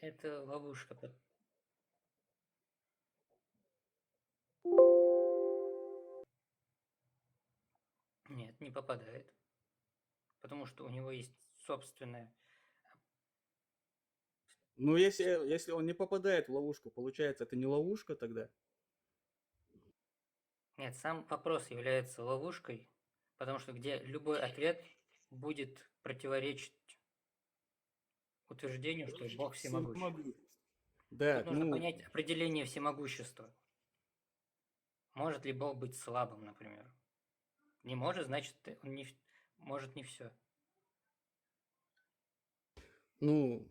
Это ловушка. Нет, не попадает. Потому что у него есть собственное. Ну, если он не попадает в ловушку, получается, это не ловушка тогда? Нет, сам вопрос является ловушкой, потому что где любой ответ будет противоречить утверждению, что Бог всемогущ. Да, Тут нужно ну, понять определение всемогущества. Может ли Бог быть слабым, например? Не может, значит, он не, может не все. ну,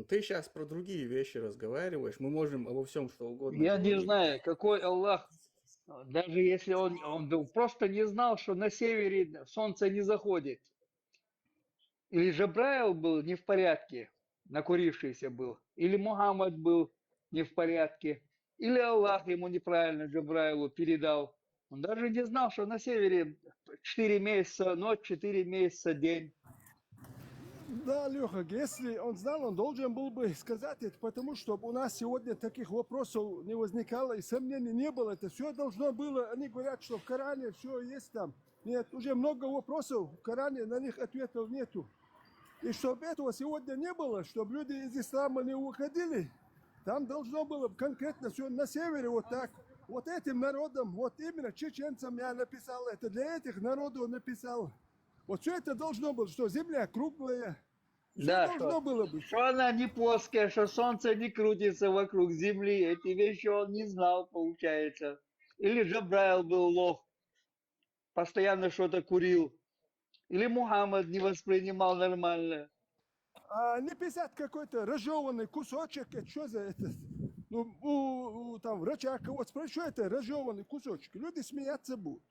ты сейчас про другие вещи разговариваешь. Мы можем обо всем что угодно Я не говорить. знаю, какой Аллах, даже если он просто не знал, что на севере солнце не заходит. Или Джабраил был не в порядке, накурившийся был, или Мухаммад был не в порядке, или Аллах ему неправильно Джабраилу передал. Он даже не знал, что на севере 4 месяца ночь, 4 месяца день. Да, Леха, если он знал, он должен был бы сказать это, потому что у нас сегодня таких вопросов не возникало и сомнений не было. Это все должно было, они говорят, что в Коране все есть там. Нет, уже много вопросов в Коране, на них ответов нету. И чтобы этого сегодня не было, чтобы люди из ислама не уходили, там должно было конкретно все на севере вот так. Вот этим народам, вот именно чеченцам я написал это, для этих народов написал. Вот все это должно было, что земля круглая. Все Да, должно было быть. что она не плоская, что солнце не крутится вокруг земли. Эти вещи он не знал, получается. Или Джабраил был лох, постоянно что-то курил. Или Мухаммад не воспринимал нормально. А не писать какой-то разжеванный кусочек, это что за это? Ну, там врача кого-то спрашивают, что это разжеванный кусочек. Люди смеяться будут.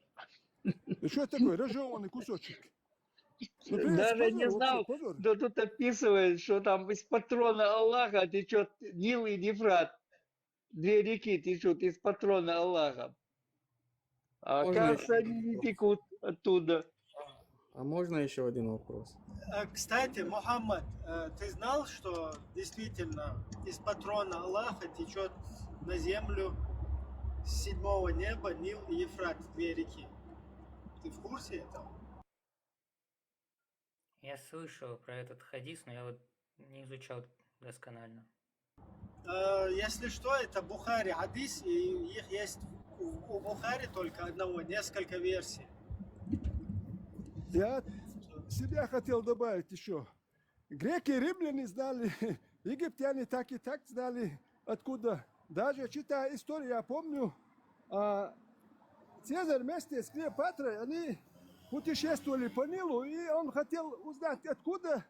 Ну, что такое разжеванный кусочек? Ну, привет, Даже не позор вообще, знал, позор. кто тут описывает, что там из патрона Аллаха течет Нил и Ефрат. Две реки течут из патрона Аллаха. А можно оказывается, еще один они не вопрос? текут оттуда. А можно еще один вопрос? Кстати, Мухаммад, ты знал, что действительно из патрона Аллаха течет на землю с седьмого неба Нил и Ефрат, две реки? Ты в курсе этого? Я слышал про этот хадис, но я вот не изучал досконально. Если что, это Бухари хадис, и их есть у Бухари только одного, несколько версий. Я себя хотел добавить еще. Греки и римляне знали, египтяне так и так знали, откуда. Даже читая историю, я помню, Цезарь вместе с Клеопатрой, они путешествовали по Нилу, и он хотел узнать, откуда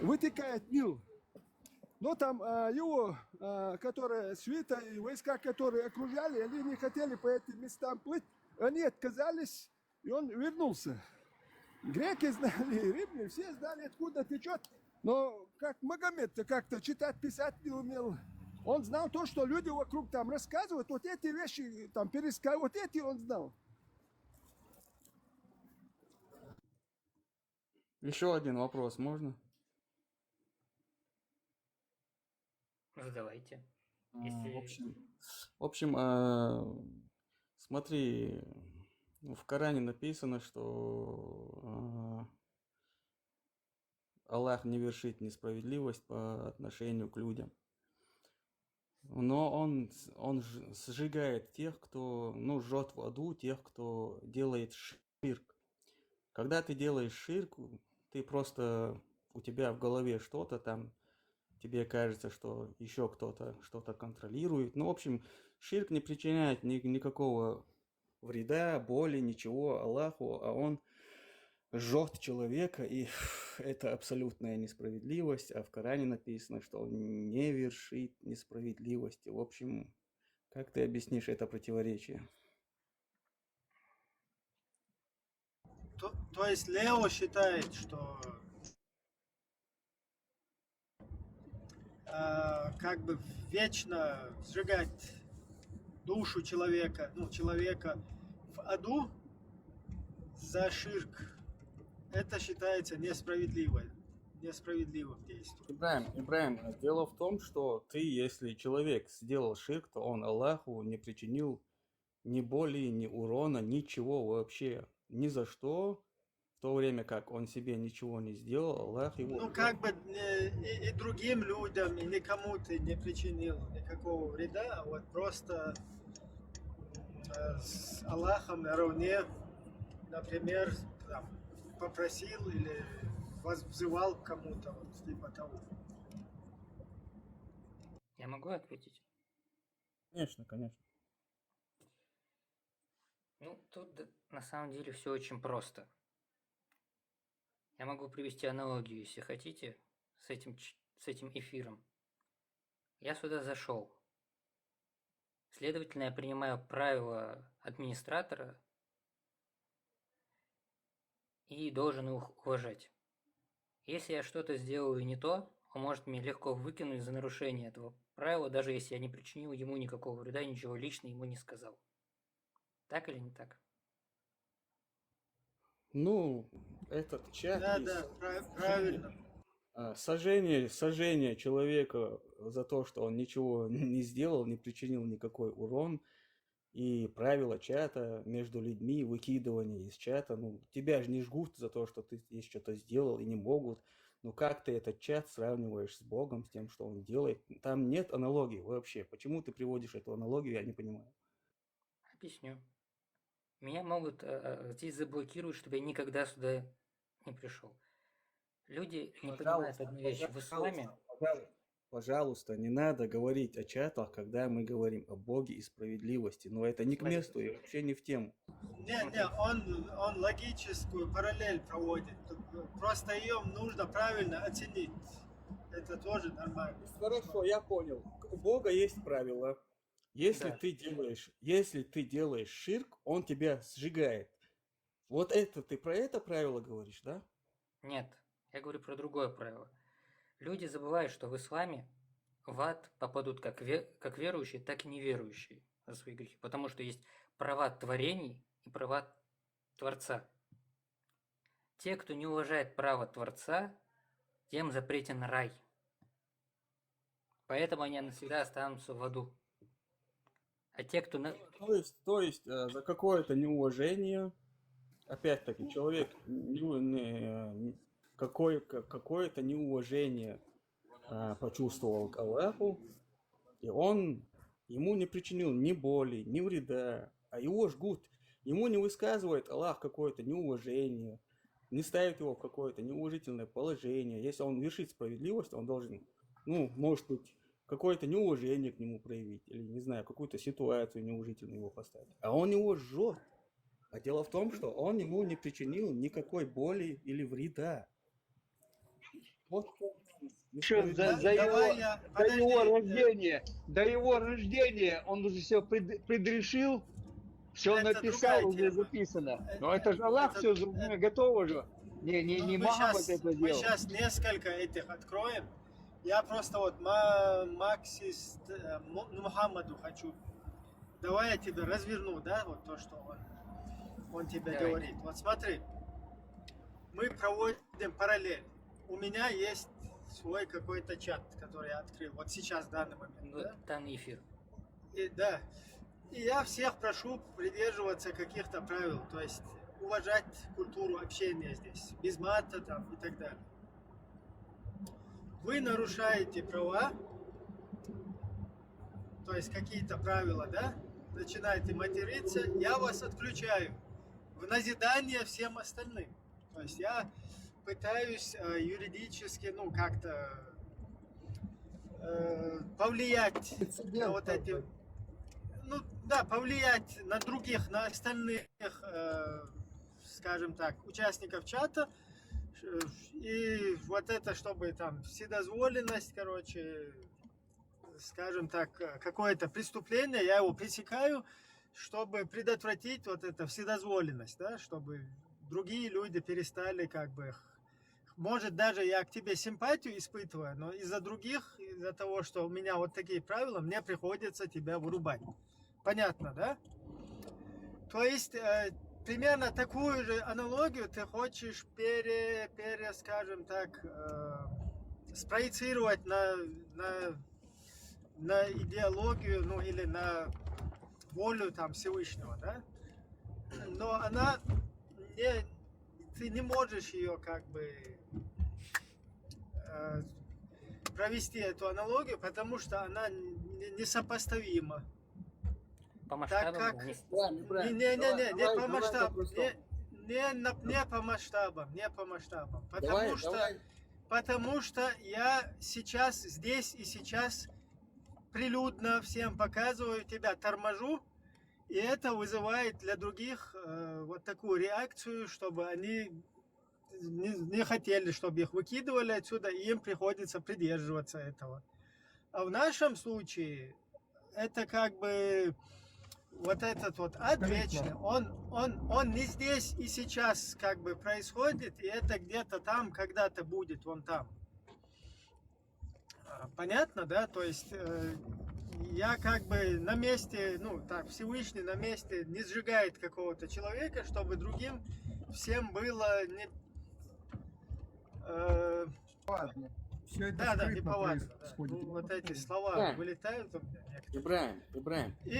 вытекает Нил. Но там его, которые свита и войска, которые окружали, они не хотели по этим местам плыть, они отказались, и он вернулся. Греки знали, римляне, все знали, откуда течет. Но как Магомед-то как-то читать, писать не умел. Он знал то, что люди вокруг там рассказывают, вот эти вещи там пересказывают, вот эти он знал. Еще один вопрос можно? Задавайте. В Если... общем, смотри, в Коране написано, что Аллах не вершит несправедливость по отношению к людям. Но он сжигает тех, кто, жжет в аду тех, кто делает ширк. Когда ты делаешь ширк, ты просто, у тебя в голове что-то там, тебе кажется, что еще кто-то что-то контролирует. В общем, ширк не причиняет никакого вреда, боли, ничего Аллаху, а он жжет человека, и это абсолютная несправедливость, а в Коране написано, что он не вершит несправедливости. В общем, как ты объяснишь это противоречие? То есть Лео считает, что как бы вечно сжигать душу человека, человека в аду за ширк, это считается несправедливо. несправедливых действий. Ибраим, дело в том, что ты, если человек сделал ширк, то он Аллаху не причинил ни боли, ни урона, ничего вообще, ни за что, в то время как он себе ничего не сделал, Аллах его... Ну, как бы и другим людям, и никому ты не причинил никакого вреда, а вот просто с Аллахом наравне, например, там, попросил или взывал к кому-то, вот, типа того. Я могу ответить? Конечно, конечно. Ну, тут на самом деле все очень просто. Я могу привести аналогию, если хотите, с этим эфиром. Я сюда зашел. Следовательно, я принимаю правила администратора и должен их уважать. Если я что-то сделаю не то, он может меня легко выкинуть за нарушение этого правила, даже если я не причинил ему никакого вреда и ничего лично ему не сказал. Так или не так? Ну, этот чат... Да, есть да, правильно. Сожжение человека за то, что он ничего не сделал, не причинил никакой урон, и правила чата между людьми, выкидывание из чата, ну, тебя же не жгут за то, что ты здесь что-то сделал, и не могут. Ну, как ты этот чат сравниваешь с Богом, с тем, что он делает? Там нет аналогии вообще. Почему ты приводишь эту аналогию, я не понимаю. Объясню. Меня могут здесь заблокировать, чтобы я никогда сюда не пришел. Люди не понимают одну вещь. В исламе... Пожалуйста, не надо говорить о чатах, когда мы говорим о Боге и справедливости. Но это не к месту и вообще не в тему. Не, он логическую параллель проводит. Просто ее нужно правильно оценить. Это тоже нормально. Хорошо, я понял. У Бога есть правила. Если Да. ты делаешь ширк, он тебя сжигает. Вот это ты про это правило говоришь, да? Нет, я говорю про другое правило. Люди забывают, что в исламе в ад попадут как верующие, так и неверующие за свои грехи. Потому что есть права творений и права Творца. Те, кто не уважает право Творца, тем запретен рай. Поэтому они навсегда останутся в аду. А те, кто... То есть за какое-то неуважение, опять-таки, человек какое-то неуважение почувствовал к Аллаху, и он ему не причинил ни боли, ни вреда, а его жгут. Ему не высказывает Аллах какое-то неуважение, не ставит его в какое-то неуважительное положение. Если он вершит справедливость, он должен, ну, может быть, какое-то неуважение к нему проявить, или, не знаю, какую-то ситуацию неуважительную его поставить. А он его жжет. А дело в том, что он ему не причинил никакой боли или вреда. Вот Еще до его рождения он уже все предрешил, все Это написал, другая уже тема. записано. Но это же Аллах все готово же. Не Мухаммад это Мы делал. сейчас несколько этих откроем. Я просто вот Максист Мухаммаду хочу. Давай я тебе разверну, да, вот то, что он тебе Давай. говорит. Вот смотри, мы проводим параллель. У меня есть свой какой-то чат, который я открыл. Вот сейчас, в данный момент. Ну, Да? там эфир. Да. И я всех прошу придерживаться каких-то правил, то есть уважать культуру общения здесь, без мата там и так далее. Вы нарушаете права, то есть какие-то правила, да? Начинаете материться, я вас отключаю в назидание всем остальным. То есть я пытаюсь юридически, ну, как-то повлиять на вот эти... Ну, да, повлиять на других, на остальных, скажем так, участников чата. И вот это, чтобы там вседозволенность, короче, скажем так, какое-то преступление, я его пресекаю, чтобы предотвратить вот эту вседозволенность, да, чтобы другие люди перестали как бы... Может, даже я к тебе симпатию испытываю, но из-за других, из-за того, что у меня вот такие правила, мне приходится тебя вырубать. Понятно, да? То есть примерно такую же аналогию ты хочешь скажем так, спроецировать на идеологию, ну или на волю там Всевышнего, да? Но она не, ты не можешь ее как бы провести эту аналогию, потому что она несопоставима. По Так масштабам как не- не по масштабам, не по масштабам, не по масштабам, потому что я сейчас здесь и сейчас прилюдно всем показываю тебя, торможу, и это вызывает для других вот такую реакцию, чтобы они не хотели, чтобы их выкидывали отсюда, и им приходится придерживаться этого. А в нашем случае это как бы вот этот вот ад вечный, он не здесь и сейчас как бы происходит, и это где-то там когда-то будет, вон там. Понятно, да? То есть я как бы на месте, ну так, Всевышний на месте не сжигает какого-то человека, чтобы другим всем было не... Ладно. Все это Да, скрытно неповадно. Да. происходит. Ну, вот эти слова Да. вылетают у меня некоторые. Ибраим, И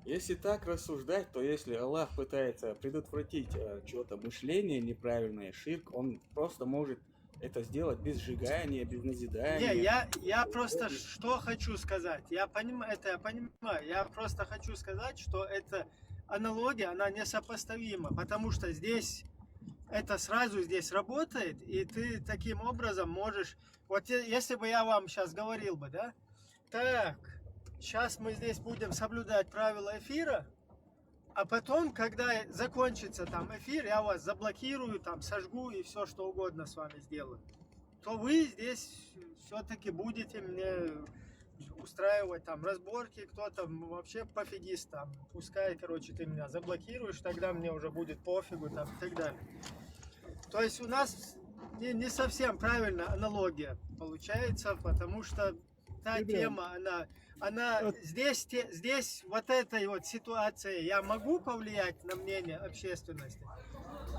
если так рассуждать, то если Аллах пытается предотвратить чье-то мышление неправильное, ширк, он просто может это сделать без сжигания, без назидания. не, я просто что хочу сказать. Я понимаю, это я понимаю. Я просто хочу сказать, что эта аналогия, она несопоставима, потому что здесь это сразу здесь работает, и ты таким образом можешь... Вот если бы я вам сейчас говорил бы, да, так, сейчас мы здесь будем соблюдать правила эфира, а потом, когда закончится там эфир, я вас заблокирую, там сожгу и все что угодно с вами сделаю, то вы здесь все-таки будете мне устраивать там разборки, кто-то вообще пофигист там, пускай, короче, ты меня заблокируешь, тогда мне уже будет пофигу там и так далее. То есть у нас не совсем правильная аналогия получается, потому что та тема, она здесь вот этой вот ситуации я могу повлиять на мнение общественности,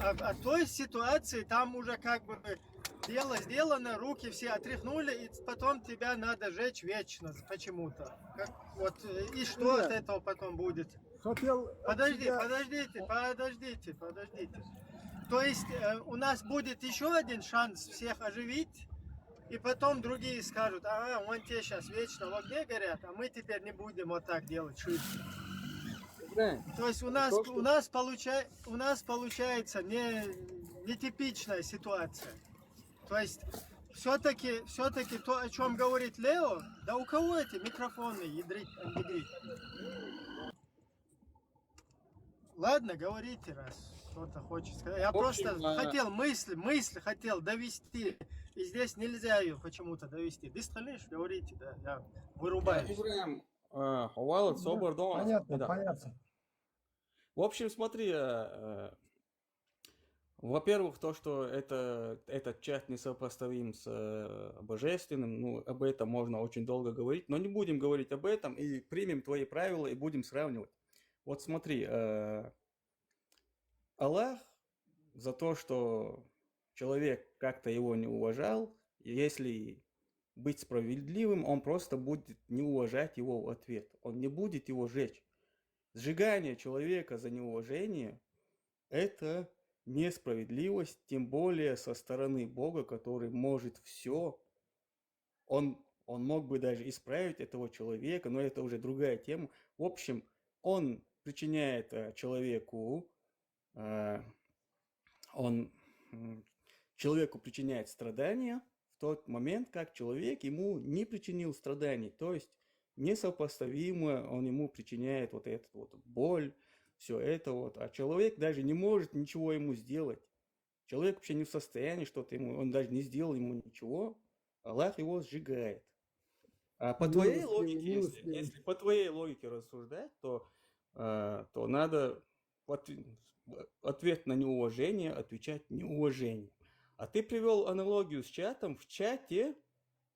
а той ситуации там уже как бы дело сделано, руки все отряхнули, и потом тебя надо жечь вечно почему-то. Вот, и что от этого потом будет? Хотел от Подождите, тебя- подождите. То есть у нас будет еще один шанс всех оживить, и потом другие скажут, ага, вон те сейчас вечно в огне горят, а мы теперь не будем вот так делать ширше. Ибраим, То есть у нас получается нетипичная ситуация. То есть все-таки то, о чем говорит Лео, да у кого эти микрофоны ядрить? Ладно, говорите, раз кто-то хочет сказать. Я В общем, просто хотел мысль хотел довести. И здесь нельзя ее почему-то довести. Дисталиш, говорите, да, я вырубаюсь. Ибраим, Хавал, собор дома. Понятно, Да. понятно. В общем, смотри, во-первых, то, что этот чат несопоставим с божественным, ну, об этом можно очень долго говорить, но не будем говорить об этом и примем твои правила и будем сравнивать. Вот смотри, Аллах за то, что человек как-то его не уважал, если быть справедливым, он просто будет не уважать его в ответ, он не будет его жечь. Сжигание человека за неуважение – это несправедливость, тем более со стороны Бога, который может все. Он мог бы даже исправить этого человека, но это уже другая тема. В общем, он причиняет человеку причиняет страдания в тот момент, как человек ему не причинил страданий. То есть несопоставимо он ему причиняет вот эту вот боль, все это вот. А человек даже не может ничего ему сделать. Человек вообще не в состоянии что-то ему, он даже не сделал ему ничего. Аллах его сжигает. А по твоей логике, если по твоей логике рассуждать, то надо ответ на неуважение отвечать неуважением. А ты привел аналогию с чатом. В чате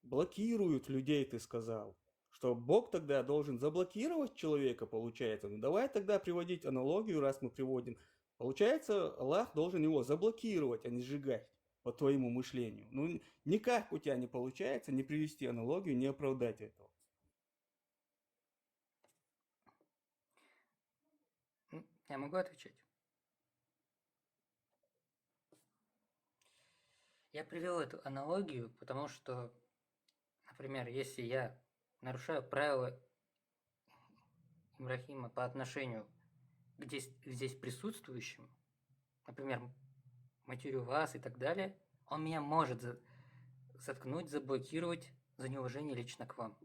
блокируют людей, ты сказал. что Бог тогда должен заблокировать человека, получается. Ну давай тогда приводить аналогию, раз мы приводим. Получается, Аллах должен его заблокировать, а не сжигать, по твоему мышлению. Ну никак у тебя не получается не привести аналогию, не оправдать этого. Я могу отвечать? Я привел эту аналогию, потому что, например, если я нарушаю правила Ибрахима по отношению к здесь присутствующим, например, матерю вас и так далее, он меня может заткнуть, заблокировать за неуважение лично к вам.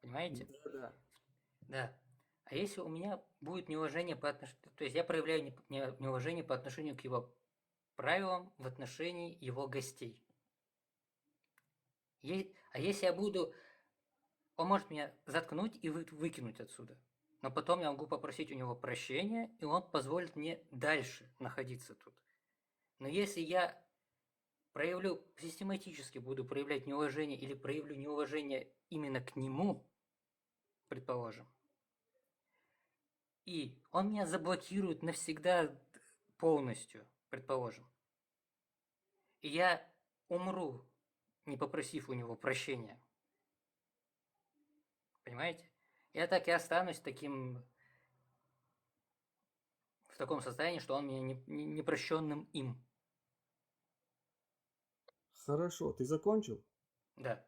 Понимаете? Да. Да. А если у меня будет неуважение по отношению... То есть я проявляю неуважение по отношению к его правилам в отношении его гостей. А если я буду... Он может меня заткнуть и выкинуть отсюда. Но потом я могу попросить у него прощения, и он позволит мне дальше находиться тут. Но если я систематически буду проявлять неуважение или проявлю неуважение именно к нему, предположим, и он меня заблокирует навсегда полностью, предположим, и я умру, не попросив у него прощения. Понимаете? Я так и останусь в таком состоянии, что он меня непрощенным им. Хорошо, ты закончил? Да.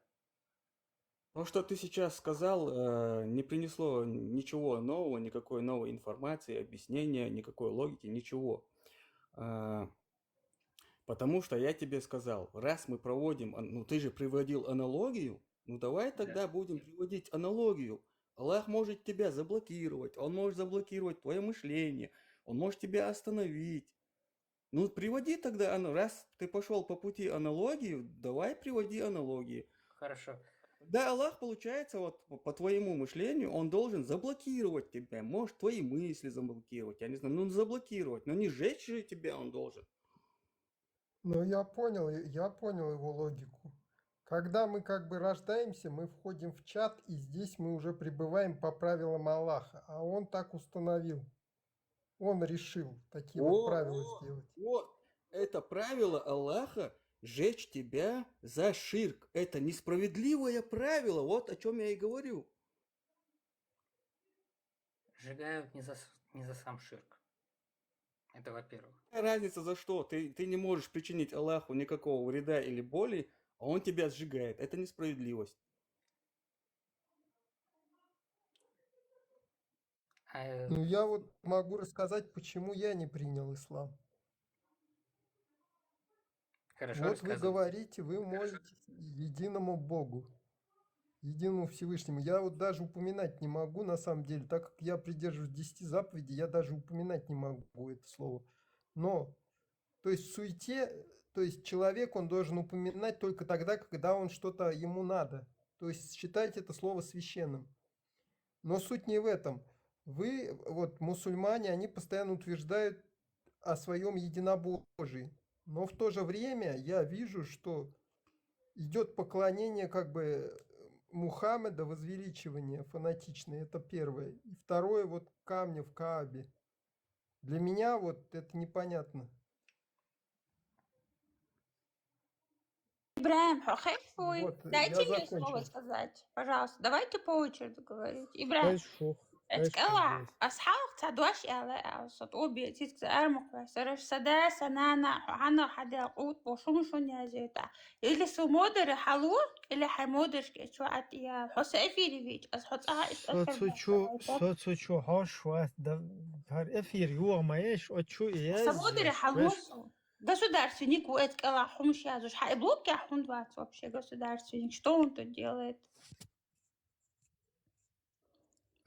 Ну, что ты сейчас сказал, не принесло ничего нового, никакой новой информации, объяснения, никакой логики, ничего. Потому что я тебе сказал, раз мы проводим, ну ты же приводил аналогию, ну давай тогда будем приводить аналогию. Аллах может тебя заблокировать, Он может заблокировать твое мышление, Он может тебя остановить. Ну приводи тогда, раз ты пошел по пути аналогии, давай приводи аналогии. Хорошо. Да, Аллах, получается, вот по твоему мышлению, Он должен заблокировать тебя. Может, твои мысли заблокировать, я не знаю, ну заблокировать, но не сжечь же тебя Он должен. Ну, я понял его логику. Когда мы как бы рождаемся, мы входим в чат, и здесь мы уже пребываем по правилам Аллаха. А он так установил. Он решил такие вот правила сделать. Вот, это правило Аллаха сжечь тебя за ширк. Это несправедливое правило, вот о чем я и говорю. Сжигают не за сам ширк. Это во-первых. Разница за что? Ты не можешь причинить Аллаху никакого вреда или боли, а Он тебя сжигает. Это несправедливость. Ну, я вот могу рассказать, почему я не принял ислам. Хорошо, Вот вы рассказывай. говорите, вы молитесь единому Богу, единому Всевышнему. Я вот даже упоминать не могу, на самом деле, так как я придерживаюсь 10 заповедей, я даже упоминать не могу это слово. Но, то есть в суете, то есть человек, он должен упоминать только тогда, когда он что-то ему надо. То есть считать это слово священным. Но суть не в этом. Вы, вот мусульмане, они постоянно утверждают о своем единобожии. Но в то же время я вижу, что идет поклонение как бы Мухаммеда, возвеличивание фанатичное, это первое. И второе, вот камни в Каабе. Для меня вот это непонятно. Ибрахим, хохефуй. Вот, Дайте я мне слово закончил. сказать, пожалуйста. Давайте по очереди говорить. Ибрахим, Хорошо. اتكلم أصحابك تدوش على صوتوبي تيجي أرمك سرش سدا سنانا حنا حدا قوت بوشومشون يا زيتا اللي سمودر حلو اللي حمودر شو عتيا حس أفيري فيج أص حس Соцучу хошвас har эфир юрмаеш очу سمودر حلو государственник уэткала хумш язуш хайблок я хундвац вообще государственник что он тут делает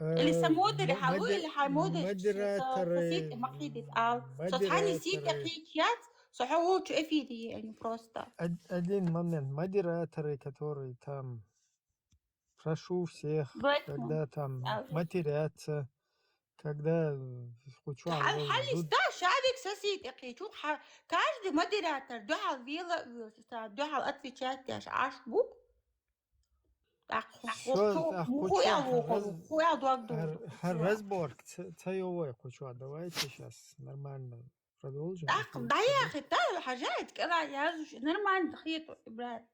اللي سمودر حلو اللي حمودر فسيت مقيدة قال صوتاني سيت أخيكيات صحوه شو أفيدي يعني просто один момент. Модераторы, которые там прошу всех, когда там матерятся, когда хочу حالي ستا شعبك سسيت أخي شو каждый модератор دعال вила دعال отвечать عاش بوك Все, Хуя хуя дуак разбор, цаевой кучу. Давайте сейчас нормально продолжим. Да يا أخي بتعمل حاجات كده يعزوا нормально خيط إبراهيم.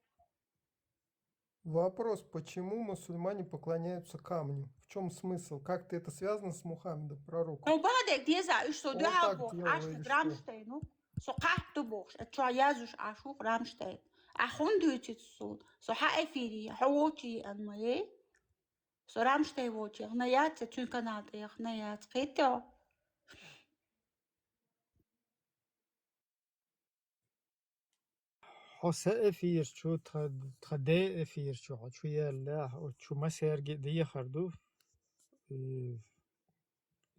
Вопрос, почему мусульмане поклоняются камню? В чем смысл? Как-то это связано с Мухаммедом, пророком? وبعدك يزع إيش Он صدوع так بوخ делал عاش или что? رامشتين سقاح تبوخ اتشع يازوش عاشوق رامشتين أخون دوتي الصوت سحاء فيري حووتي أنمي سو رامشتين ووتي غنيات تون كناتي غنيات قيتو حس افیر چو تخده افیر چو يلا چو ما سرگی دیگه خردو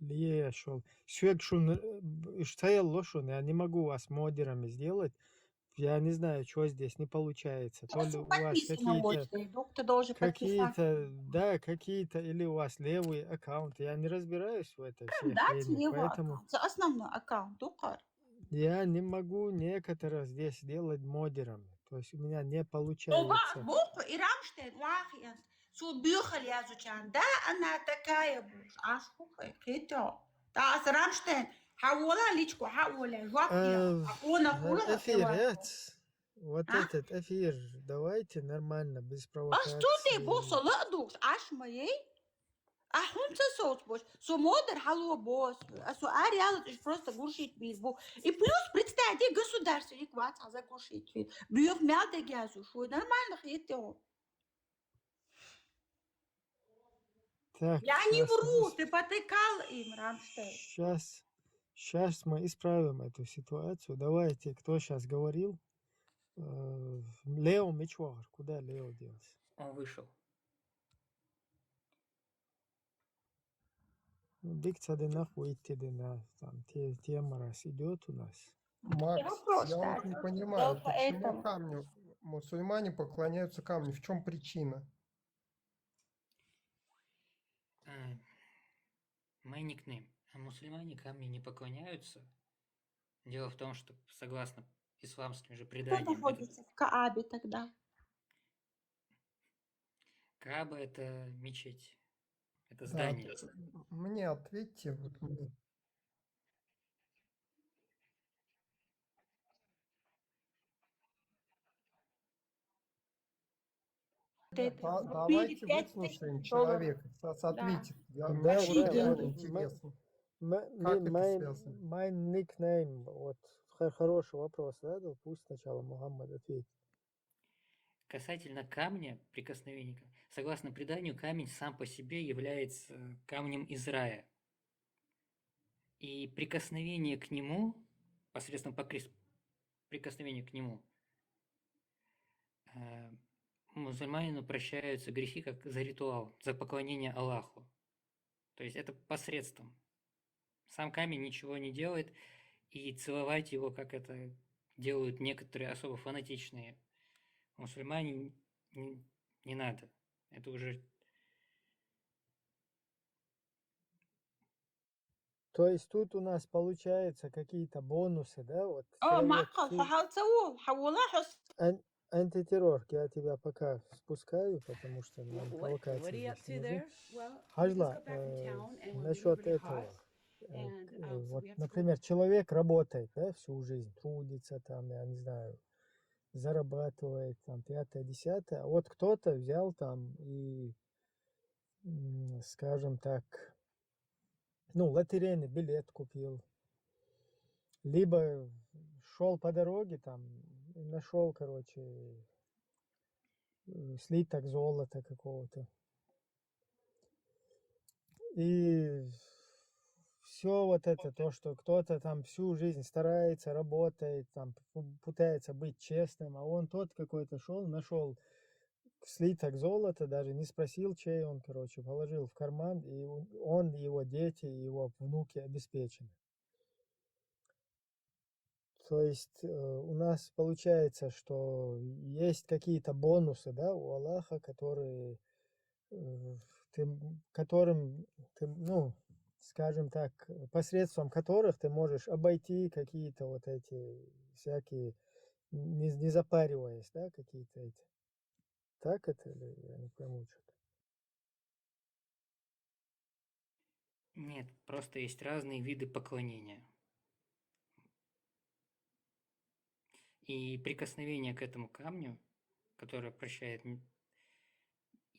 ليه шел. Свет шун, стоял шун, я не могу вас модерами сделать. Я не знаю, что здесь не получается. То ли у вас подписано какие-то, вдруг ты должен подписаться. да, какие-то, или у вас левый аккаунт. Я не разбираюсь в этой всей Да, хрени, его поэтому аккаунт. Это основной аккаунт, укар. я не могу некоторых здесь делать модерами. То есть у меня не وبعض получается. بوق إيرامشتين واخي سو بيوخل يازو كان ده أنا تكايبوش عاشقو كيتو تاس رامشتين حولا ليشكو حولا جوابيا أقونا كلها Эфир, вот А? этот эфир, давайте нормально, без بس تودي провокации. بوص لقدوش عاش مايي أحون تسوت بوش سو مودر حلوة بوس سو أري هذا إيش просто гуршит бил бо и плюс представьте государство и квац за гуршит бьёв мялда гязу шо нормально хитё. Так, Я не вру, ты потыкал им, Рамштейн. сейчас мы исправим эту ситуацию. Давайте, кто сейчас говорил? Лео Мичуар. Куда Лео делся? Он вышел. Биг цаденах выйти там тема раз идет у нас. Макс, вопрос, я да. вот не Да, понимаю, почему поэтому. камню, мусульмане поклоняются камню? В чем причина? Мой никнейм. А мусульмане камню не поклоняются. Дело в том, что согласно исламским же Кто преданиям, находится в Каабе тогда? Кааба это мечеть, это Да, здание. мне ответьте. Вот мне. Давайте Пять выслушаем тысяч долларов. человека. Сейчас ответит. Да, Мне да, очень да. интересно. Как Как это связано? мой никнейм, вот хороший вопрос задал, пусть сначала Мухаммад ответит. Касательно камня, прикосновения, согласно преданию, камень сам по себе является камнем из рая. И прикосновение к нему, посредством прикосновения к нему, мусульманину прощаются грехи как за ритуал, за поклонение Аллаху. То есть это посредством. Сам камень ничего не делает, и целовать его, как это делают некоторые особо фанатичные мусульмане, не надо. Это уже... То есть тут у нас получается какие-то бонусы, да? Вот معقد فحاول حولها حس антитеррор, я тебя пока спускаю, потому что нам What провокации are you up здесь to не нужны. there? Well, we just Хажла, got back from town and it was насчет really этого, hot. And, so вот, we have to go- например, человек работает, да, всю жизнь, трудится там, я не знаю, зарабатывает там 5-10, а вот кто-то взял там и, скажем так, ну, лотерейный билет купил, либо шел по дороге там, и нашел, короче, слиток золота какого-то. И все вот это, то, что кто-то там всю жизнь старается, работает, там пытается быть честным, а он тот какой-то шел, нашел слиток золота, даже не спросил, чей он, короче, положил в карман, и он, его дети, его внуки обеспечены. То есть у нас получается, что есть какие-то бонусы, да, у Аллаха, которым ты, ну, скажем так, посредством которых ты можешь обойти какие-то вот эти всякие, не запариваясь, да, какие-то эти Так это или я не пойму что-то? Нет, просто есть разные виды поклонения. И прикосновение к этому камню, которое прощает им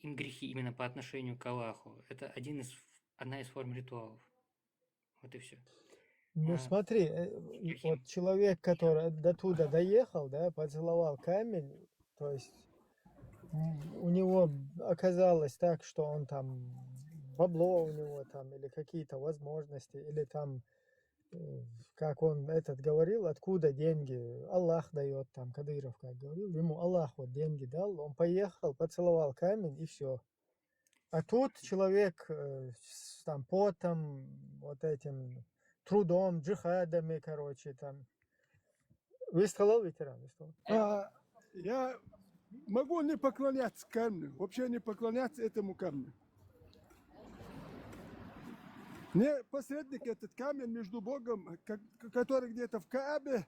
грехи именно по отношению к Аллаху, это одна из форм ритуалов. Вот и все. Ну смотри, Рахим. вот человек, который до туда доехал, да, поцеловал камень, то есть у него оказалось так, что он там бабло у него там или какие-то возможности, или там, как он этот говорил, откуда деньги, Аллах дает, там Кадыров как говорил, ему Аллах вот деньги дал, он поехал, поцеловал камень и все. А тут человек с там потом, вот этим трудом, джихадами, короче, там. Вы сказал, ветеран? Вы сказал? Я могу не поклоняться камню, вообще не поклоняться этому камню. Мне посредник этот камень между Богом, который где-то в Каабе,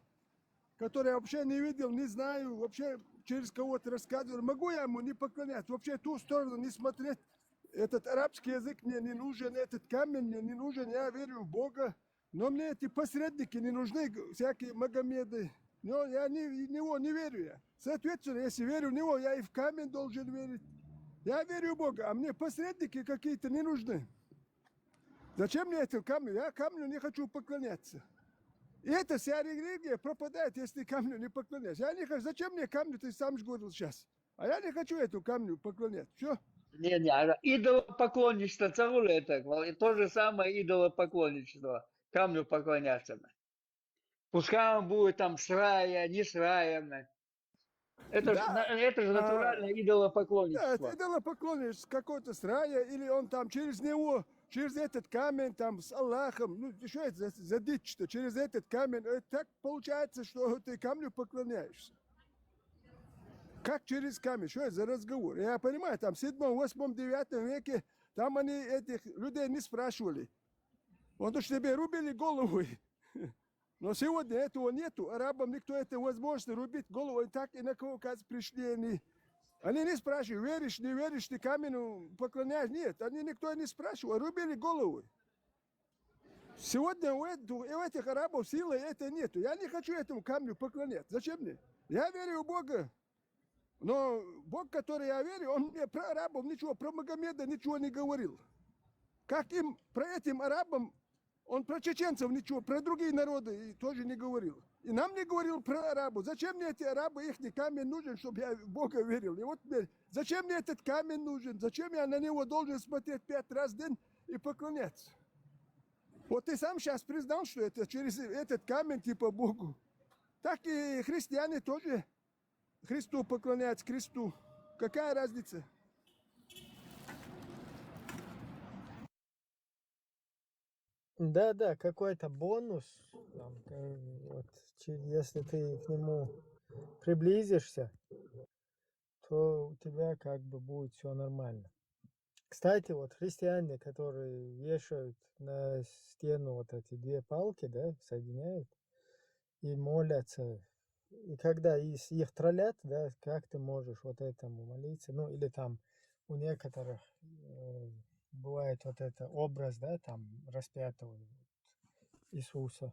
который я вообще не видел, не знаю, вообще через кого-то рассказывал. Могу я ему не поклоняться, вообще ту сторону не смотреть. Этот арабский язык мне не нужен, этот камень мне не нужен, я верю в Бога. Но мне эти посредники не нужны, всякие Магомеды. Но я в него не верю я. Соответственно, если верю в него, я и в камень должен верить. Я верю в Бога, а мне посредники какие-то не нужны. Зачем мне это камню? Я камню не хочу поклоняться. И эта вся религия пропадает, если камню не поклоняться. Я не хочу. Зачем мне камню, ты сам же говорил сейчас. А я не хочу эту камню поклоняться. Все. Не, идолопоклонничество целули это, и то же самое идолопоклонничество, камню поклоняться. Пускай он будет там с рая, не с рая. Это же натуральное Да, идолопоклонничество. это идолопоклонничество какой-то с рая, или он там через него, через этот камень там с Аллахом. Ну, что это за дичь-то? Через этот камень. Так получается, что ты камню поклоняешься. Как через камень? Что это за разговор? Я понимаю, там в 7, 8, 9 веке там они этих людей не спрашивали. Он уж тебе рубили голову. Но сегодня этого нету. Арабам никто это возможно рубить голову. И так и на Кавказ пришли они не спрашивают, веришь, не веришь, ты каменю поклоняешь. Нет, они никто не спрашивал, рубили голову. Сегодня у этих арабов силы это нету. Я не хочу этому камню поклоняться. Зачем мне? Я верю в Бога. Но Бог, который я верю, он мне про арабов ничего, про Магомеда ничего не говорил. Как им, про этим арабам, он про чеченцев ничего, про другие народы тоже не говорил. И нам не говорил про арабов. Зачем мне эти арабы, их камень нужен, чтобы я в Бога верил? И вот зачем мне этот камень нужен? Зачем я на него должен смотреть 5 раз в день и поклоняться? Вот ты сам сейчас признал, что это через этот камень типа Богу. Так и христиане тоже Христу поклоняются, Христу. Какая разница? Да, какой-то бонус, там, вот, если ты к нему приблизишься, то у тебя как бы будет все нормально. Кстати, вот христиане, которые вешают на стену вот эти 2 палки, да, соединяют и молятся, и когда их троллят, да, как ты можешь вот этому молиться, ну или там у некоторых бывает вот это образ, да, там распятого Иисуса.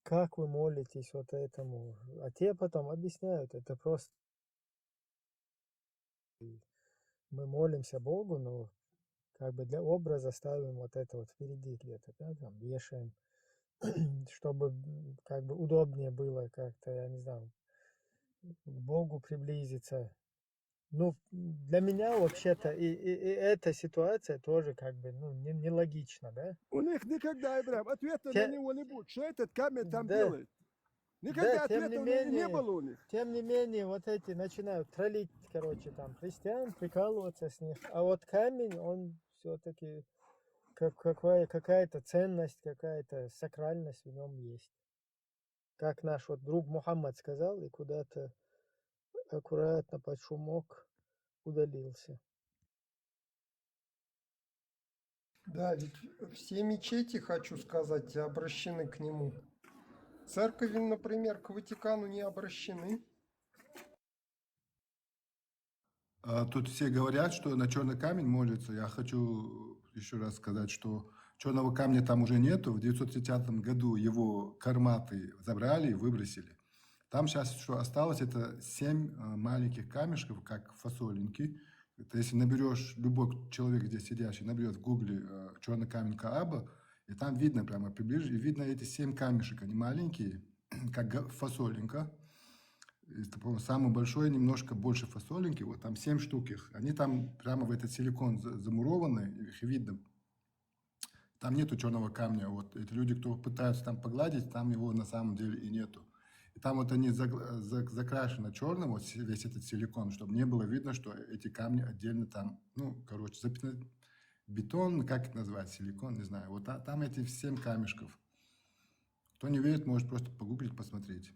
Как вы молитесь вот этому? А те потом объясняют, это просто мы молимся Богу, но как бы для образа ставим вот это вот впереди где-то, да, там вешаем, чтобы как бы удобнее было как-то, я не знаю, к Богу приблизиться. Ну, для меня вообще-то и эта ситуация тоже как бы, ну, нелогична, да? У них никогда, Ибрахим, ответа на него не будет. Что этот камень там Да. делает? Никогда Да, тем ответа не менее, не было у них. Тем не менее, вот эти начинают троллить, короче, там, христиан, прикалываться с них. А вот камень, он все-таки какая-то ценность, какая-то сакральность в нем есть. Как наш вот друг Мухаммад сказал, и куда-то аккуратно под шумок удалился. Да, ведь все мечети, хочу сказать, обращены к нему. Церкови, например, к Ватикану не обращены. Тут все говорят, что на черный камень молятся. Я хочу еще раз сказать, что черного камня там уже нету. В 930 году его карматы забрали и выбросили. Там сейчас что осталось, это 7 маленьких камешков, как фасолинки. Это если наберешь, любой человек здесь сидящий, наберет в гугле черный камень Кааба, и там видно прямо приближить, и видно эти 7 камешек, они маленькие, как фасолинка. Это, по-моему, самый большой, немножко больше фасолинки, вот там 7 штук их. Они там прямо в этот силикон замурованы, их видно. Там нету черного камня. Вот эти люди, кто пытаются там погладить, там его на самом деле и нету. И там вот они закрашены черным, вот весь этот силикон, чтобы не было видно, что эти камни отдельно там, ну, короче, бетон, как это назвать, силикон, не знаю. Вот там эти 7 камешков. Кто не верит, может просто погуглить, посмотреть.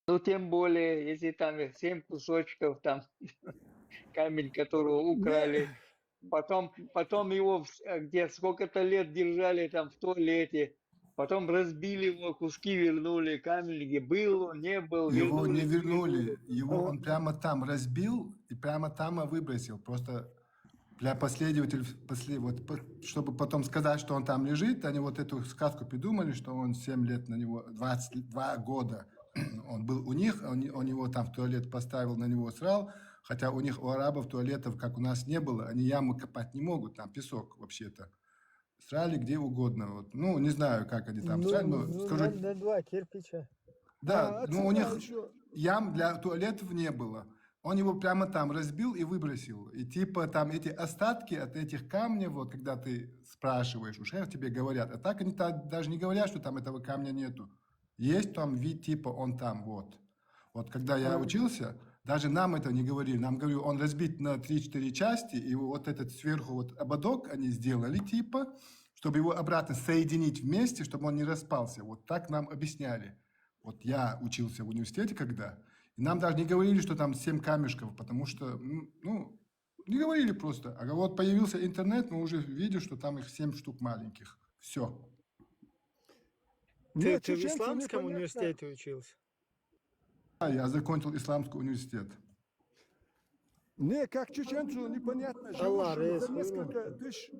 Ну, тем более, если там 7 кусочков, там камень, которого украли, потом его где сколько-то лет держали там в туалете, потом разбили его, куски вернули, камень где был, он не был, Его не вернули. вернули, его он прямо там разбил и прямо там и выбросил. Просто для последователей, чтобы потом сказать, что он там лежит, они вот эту сказку придумали, что он 7 лет на него, 22 года он был у них, он его там в туалет поставил, на него срал, хотя у них, у арабов, туалетов, как у нас, не было, они яму копать не могут, там песок вообще-то. Срали где угодно. Вот. Ну, не знаю, как они там срали, но скажу... На 2 кирпича. Да, ну у отсюда них еще- ям для туалетов не было. Он его прямо там разбил и выбросил. И типа там эти остатки от этих камней, вот когда ты спрашиваешь, уже тебе говорят. А так они даже не говорят, что там этого камня нету. Есть там вид типа он там, вот. Вот когда я учился, даже нам это не говорили. Нам говорили, он разбит на 3-4 части, и вот этот сверху вот ободок они сделали типа, чтобы его обратно соединить вместе, чтобы он не распался. Вот так нам объясняли. Вот я учился в университете когда, и нам даже не говорили, что там 7 камешков, потому что, ну, не говорили просто. А вот появился интернет, мы уже видим, что там их 7 штук маленьких. Все. Ты Мне в чеченцу исламском непонятно. университете учился? Я закончил исламский университет. Мне, как чеченцу, непонятно, Аллах, живущему рейс,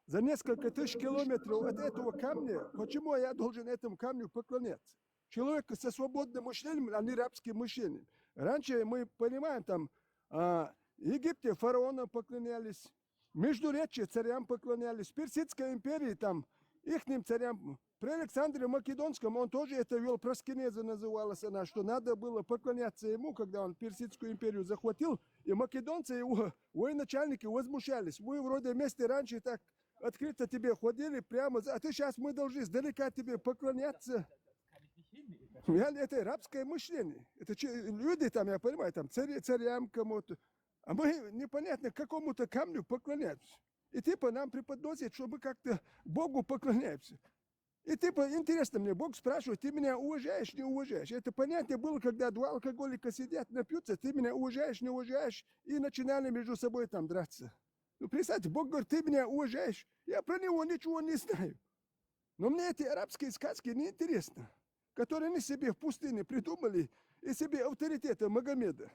за несколько тысяч километров от этого камня, почему я должен этому камню поклоняться? Человек со свободным мышлением, а не рабским мышлением. Раньше мы понимаем, там, в Египте фараонам поклонялись, Междуречье царям поклонялись, в Персидской империи, там, ихним царям. При Александре Македонском он тоже это вел, проскинеза называлась она, что надо было поклоняться ему, когда он Персидскую империю захватил, и македонцы, его военачальники возмущались. Мы вроде вместе раньше так открыто тебе ходили прямо, а ты сейчас мы должны сдалека тебе поклоняться. Это рабское мышление. Это люди там, я понимаю, там царям кому-то. А мы непонятно какому-то камню поклоняемся. И типа нам преподносят, что мы как-то Богу поклоняемся. И типа интересно мне, Бог спрашивает, ты меня уважаешь, не уважаешь? Это понятие было, когда 2 алкоголика сидят, напьются, ты меня уважаешь, не уважаешь, и начинали между собой там драться. Ну, представьте, Бог говорит, ты меня уважаешь, я про него ничего не знаю. Но мне эти арабские сказки не интересны, которые они себе в пустыне придумали, и себе авторитета Магомеда.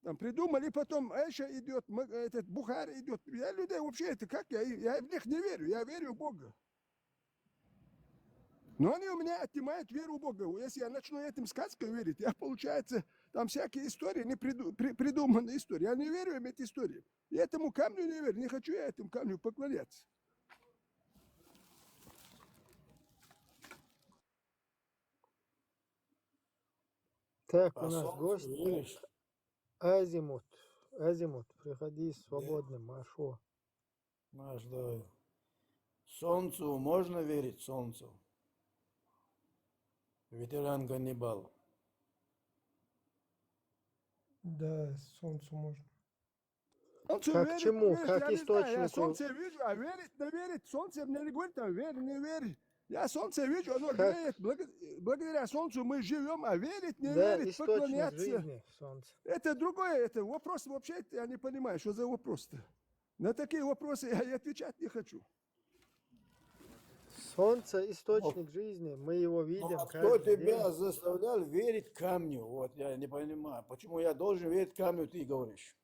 Там придумали, потом Айша идет, этот Бухар идет. Я людей вообще, это как, я в них не верю, я верю в Бога. Но они у меня отнимают веру в Бога. Если я начну этим сказкам верить, я, получается, там всякие истории, придуманные истории. Я не верю в эти истории. И этому камню не верю, не хочу я этому камню поклоняться. Так, у нас гость. Азимут. Азимут, приходи свободным, а шо? Наш, да. Солнцу можно верить, солнцу? Ветеран Ганнибал. Да, солнцу можно. Солнцу Как верить, чему? верить, Как я не знаю. Я источнику? солнце вижу, а верить, не верить. Солнце мне не говорит, там, верь, не верь. Я солнце вижу, оно Как? греет. Благодаря солнцу мы живем, а верить, не Да, верить, источник поклоняться. жизни, солнце. Это другое, это вопрос вообще, я не понимаю, что за вопрос-то. На такие вопросы я и отвечать не хочу. Солнце источник жизни, мы его видим А кто каждый день. тебя заставлял верить камню? Вот я не понимаю, почему я должен верить камню, ты говоришь.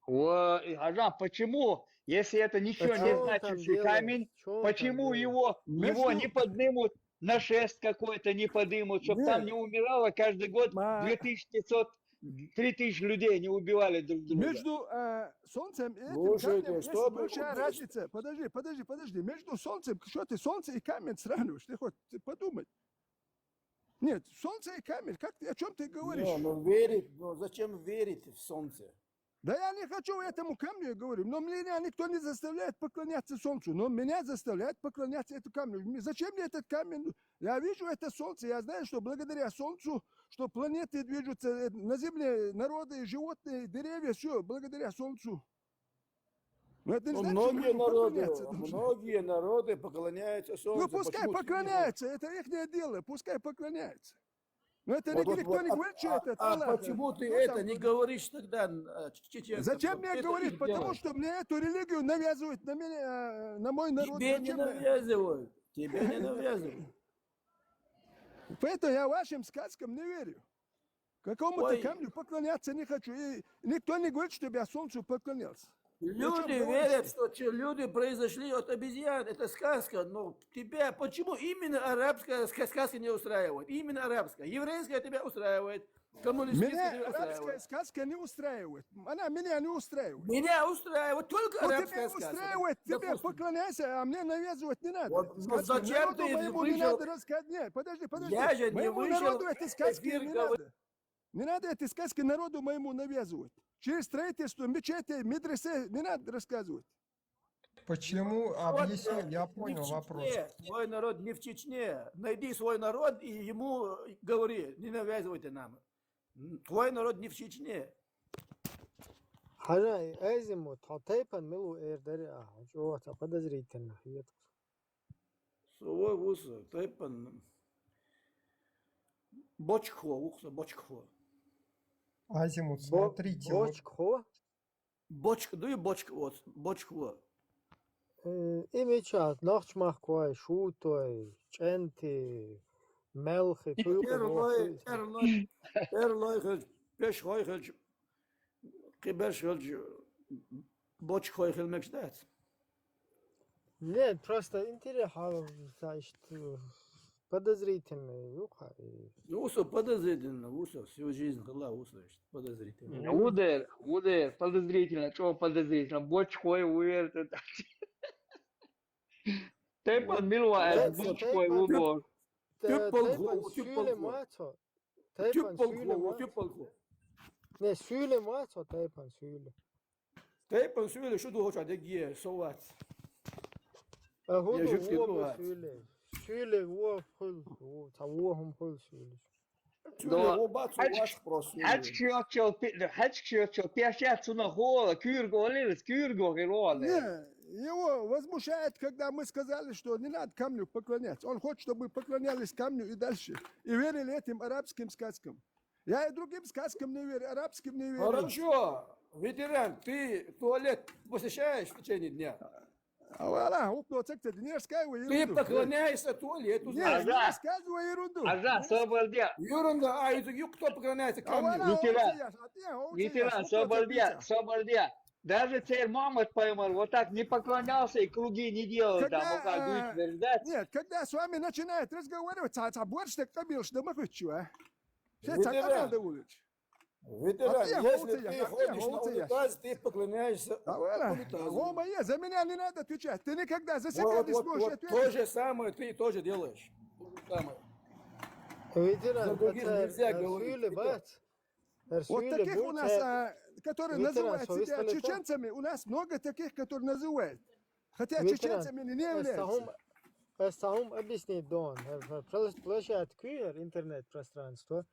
Ажан, почему, если это ничего А не что он там значащий делает? камень, Что он там почему делает? его Между- не поднимут, на шест какой-то не поднимут, чтобы там Не. не умирало каждый год Ма- 2500, 3000 людей не убивали друг друга? Между Солнцем и этим Слушайте, камнем есть что вы большая говорите? разница. Подожди. Между Солнцем, что ты Солнце и камень сравниваешь? Ты хоть подумай. Нет, Солнце и камень, как ты, о чем ты говоришь? Не, ну верить, ну зачем верить в солнце? Да я не хочу этому камню, я говорю. Но меня никто не заставляет поклоняться Солнцу. Но меня заставляет поклоняться этому камню. Зачем мне этот камень? Я вижу это Солнце. Я знаю, что благодаря Солнцу, что планеты движутся на Земле, народы, животные, деревья, все благодаря Солнцу. Но это не Ну, значит, что мы ему поклоняться должны. многие народы поклоняются солнцу. Ну пускай Почему ты не поклоняется, это их дело, пускай поклоняется. Но это Вот, никто не говорит, что это Аллах. почему ты Ну, это там, не говоришь тогда, чеченцам? Зачем Вот мне это говорить? их Потому дело. что мне эту религию навязывают на меня, на мой народ. Тебе не Зачем мне? навязывают. Тебе не навязывают. Поэтому я вашим сказкам не верю. Какому-то Ой. камню поклоняться не хочу. И никто не говорит, чтобы я солнцу поклонялся. Люди говоришь? верят, что люди произошли от обезьян. Это сказка. Но тебя почему именно арабская сказка не устраивает? Именно арабская. Еврейская тебя устраивает. Коммунистическая Меня тебя арабская устраивает. сказка не устраивает. Она меня не устраивает. Меня устраивает только Ну, арабская тебя сказка. устраивает, тебе Допустим. поклоняйся, а мне навязывать не надо. Вот, ну Сказки зачем народу ты моему не вышел? надо рассказать. Нет, подожди. Я же не Моему вышел народу в эти сказки эфир не говорить. надо. Не надо эти сказки народу моему навязывать. Через строительство мечети, медресе не надо рассказывать. Почему? Вот, Объясню, я не в понял вопрос. Чечне. Твой народ не в Чечне. Найди свой народ и ему говори, не навязывайте нам. Твой народ не в Чечне. Хажа, Азимут, Тайпан, Милу, Эрдари, это подозрительно. Свой вуз, тайпан. Бочхо, ухса, бочхо. Азимут, смотрите, вот Бочкхо, Бочка, дуй бочка, вот, бочхо. имечат, Нахчмахкой, Шутой, Ченти, Мелхи, Эрлой, пешхой, кибешхой, бочхой, хелмекштац. Нет, просто интересно, значит, подозрительный. Усо подозрительно, усо, всю жизнь была усо, подозрительно. Удер, подозрительно, что подозрительно, бочкой уверт. Тайпан милуа, бочкой убор. Тайпан сюле мацо. Тайпан сюле мацо. Тюпалку. Не, сюле мацо, тайпан сюле. Тайпан сюле, что думаешь, а где совать? А худу жутко уоба бывает. сюле. Сюле уоб хул, тавуахум хул сюле. Сюле, обацу ваш просто. Хачкчо, пящаться на гола, кюрго, лилис, кюрго, героя. Не, его возмущает, когда мы сказали, что не надо камню поклоняться. Он хочет, чтобы поклонялись камню и дальше. И верили этим арабским сказкам. Я и другим сказкам не верю, арабским не верю. Хорошо, ветеран, ты туалет посещаешь в течение дня? А вала, не рассказывай Ты ерунду. поклоняешься туалету. Не, знаешь? не рассказывай ерунду. Ажа, соболдя, Ерунда, а это кто поклоняется А вала, камню? ветеран, соболдя. Даже царь Мамонт поймал, вот так не поклонялся и круги не делал, там, вот так будет утверждать. Нет, когда с вами начинает разговаривать, борщ так табил, что мы хочу, а? Все Ветеран. цакана да улиц. Ветеран, А ты если голцеешь, ты а ты ходишь на голцеешь. унитаз, ты поклоняешься А вала, унитазу. оба есть, за меня не надо отвечать. Ты никогда за себя Вот, не вот, сможешь вот то ответить. же самое ты тоже делаешь. То же самое. Ветеран, За других нельзя это говорить, сюле ветеран. бац. Вот таких у нас, которые Ветеран, называют совесть себя телефон? чеченцами, у нас много таких, которые называют. Хотя Ветеран, чеченцами не являются. Эстахум объяснить, Дон. Площадь Квир, интернет-пространство,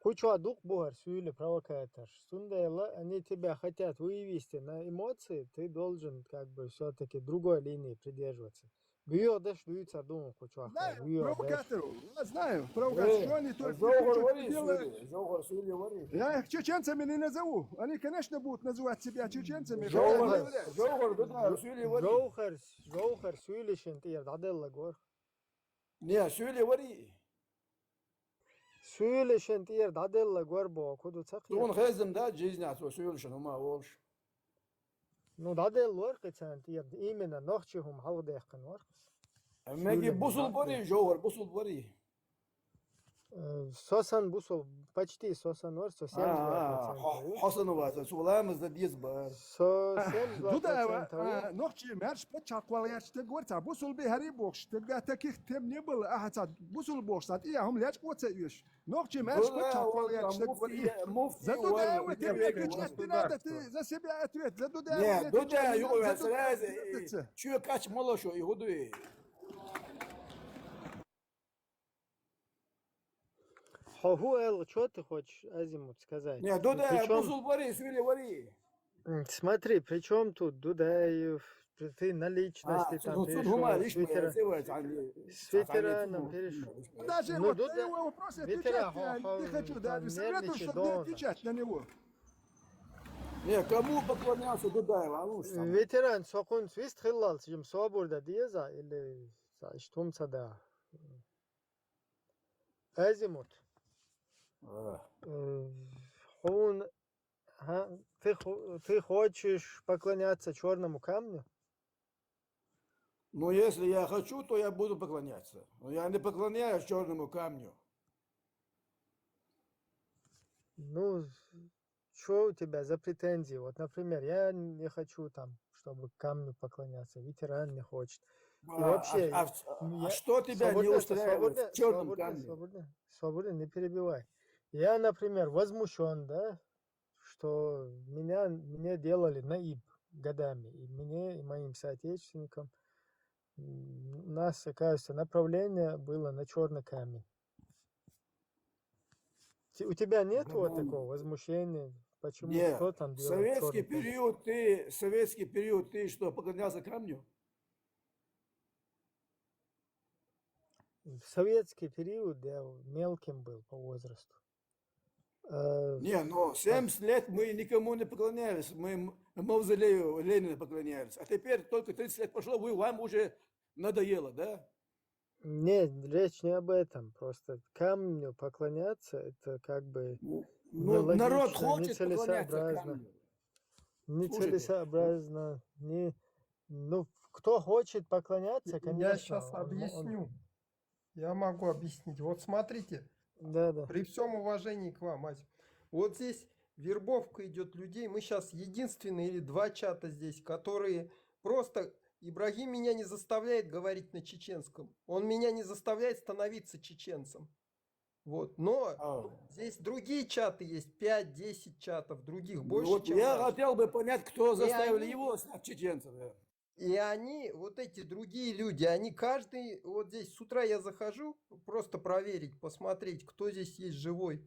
Кучу адук бугар, сюли провокатор. Сундайла, они тебя хотят вывести на эмоции, ты должен как бы все-таки другой линии придерживаться. Бьёдаш, дуется думу, кучу ахар. Знаю, провокатору. Я знаю, провокатор. Эй, Что они только Зогар хотят вари, делать. Сюли, Зогар, Сюли вари. Я их чеченцами не назову. Они, конечно, будут называть себя чеченцами. хотя Зогар, не являются. Зогар, да, Сюли вари. Жоухар, сюйлишен тир, дадэлла гор. Не, Сюли вари. Сюйлишен тир, дадэлла гор бо, куду цахи. Он хазм, да, жизнь, а то Сюли, что ума волш. Ну, дадэл воркацан тир, именно нохчихум халдехкан воркас. Меги бусул вари, Зогар, бусул вари. Сосан бусул, почти сосан вор, со 72%. Хасанова, суламыз да дизбар. Со 72%. Дуда, ногчи мерш почаквалыяч тегорца. Бусул бихари бокш. Тогда таких тем не было. Ахаца, бусул бокш. И я ляч оцеюш. Ногчи мерш почаквалыяч тегорца. За Дуда, вот тебе кричать не надо, ты за себя ответ. За Дуда, Не, Дуда, его сразу, чё кач молошу, и гудуй. Хохуэл, что ты хочешь, Азимут, сказать? Не, Дуда, Причем, бусул вари, Сюли вари. смотри, причем тут Дудаев, ты на личности там перешел, с ветераном перешел. Даже Ну, вот Дуда- на его вопрос ветеран, отвечать я не хочу. там Даже советую, нервничать чтобы не должен. отвечать на него. Не, кому поклонялся Дудаева, а лучше там. Ветеран, сокун свист хиллал, сим собурда диеза, или штумца да. Азимут. Он, ты хочешь поклоняться черному камню? Ну, если я хочу, то я буду поклоняться. Но я не поклоняюсь черному камню. Ну, что у тебя за претензии? Вот, например, я не хочу там, чтобы камню поклоняться, ветеран не хочет. И вообще, а я- что тебя не устраивает в черном камне? Свободно, не перебивай. Я, например, возмущен, да, что мне делали наиб годами, и мне, и моим соотечественникам. У нас, оказывается, направление было на черный камень. У тебя нет вот такого возмущения? Почему? Нет, Кто там в делает советский период ты что, поклонялся камню? В советский период я мелким был по возрасту. Не, но 70 лет мы никому не поклонялись, мы мавзолею Ленина поклонялись. А теперь только 30 лет прошло, вам уже надоело, да? Нет, речь не об этом. Просто камню поклоняться, это как бы Ну, нелогично, народ хочет поклоняться нецелесообразно. камню. Нецелесообразно. Ну, кто хочет поклоняться, конечно. Я сейчас объясню. Я могу объяснить. Вот смотрите, Да. при всем уважении к вам, Ась, вот здесь вербовка идет людей. Мы сейчас единственные или два чата здесь, которые просто... Ибрагим меня не заставляет говорить на чеченском. Он меня не заставляет становиться чеченцем. Вот. Но здесь другие чаты есть, 5-10 чатов, других больше, Вот чем я наш. хотел бы понять, кто заставил они- его стать чеченцем. Да. И они, вот эти другие люди, они каждый, вот здесь с утра я захожу, просто проверить, посмотреть, кто здесь есть живой.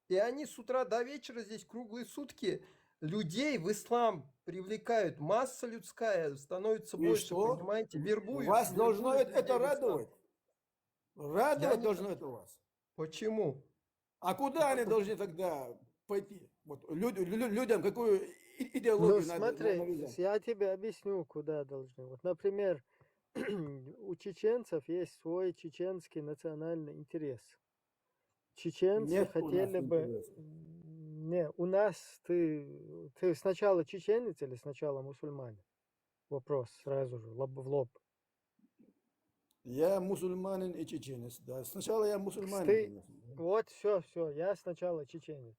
И они с утра до вечера здесь круглые сутки людей в ислам привлекают. Масса людская становится И больше, что? понимаете, вербуют. Вас должно вербуют это людей в ислам. радовать. Радовать Я не- должно это вас. Почему? А куда они должны тогда пойти? Вот людям какую Ну, идеологию надо смотри, навязать? я тебе объясню, куда должны. Вот, например, у чеченцев есть свой чеченский национальный интерес. Чеченцы Нет у нас хотели бы... интереса. Не, у нас ты сначала чеченец или сначала мусульманин? Вопрос сразу же, в лоб. Я мусульманин и чеченец. Да. Сначала я мусульманин. Ты- конечно. Вот, все, я сначала чеченец.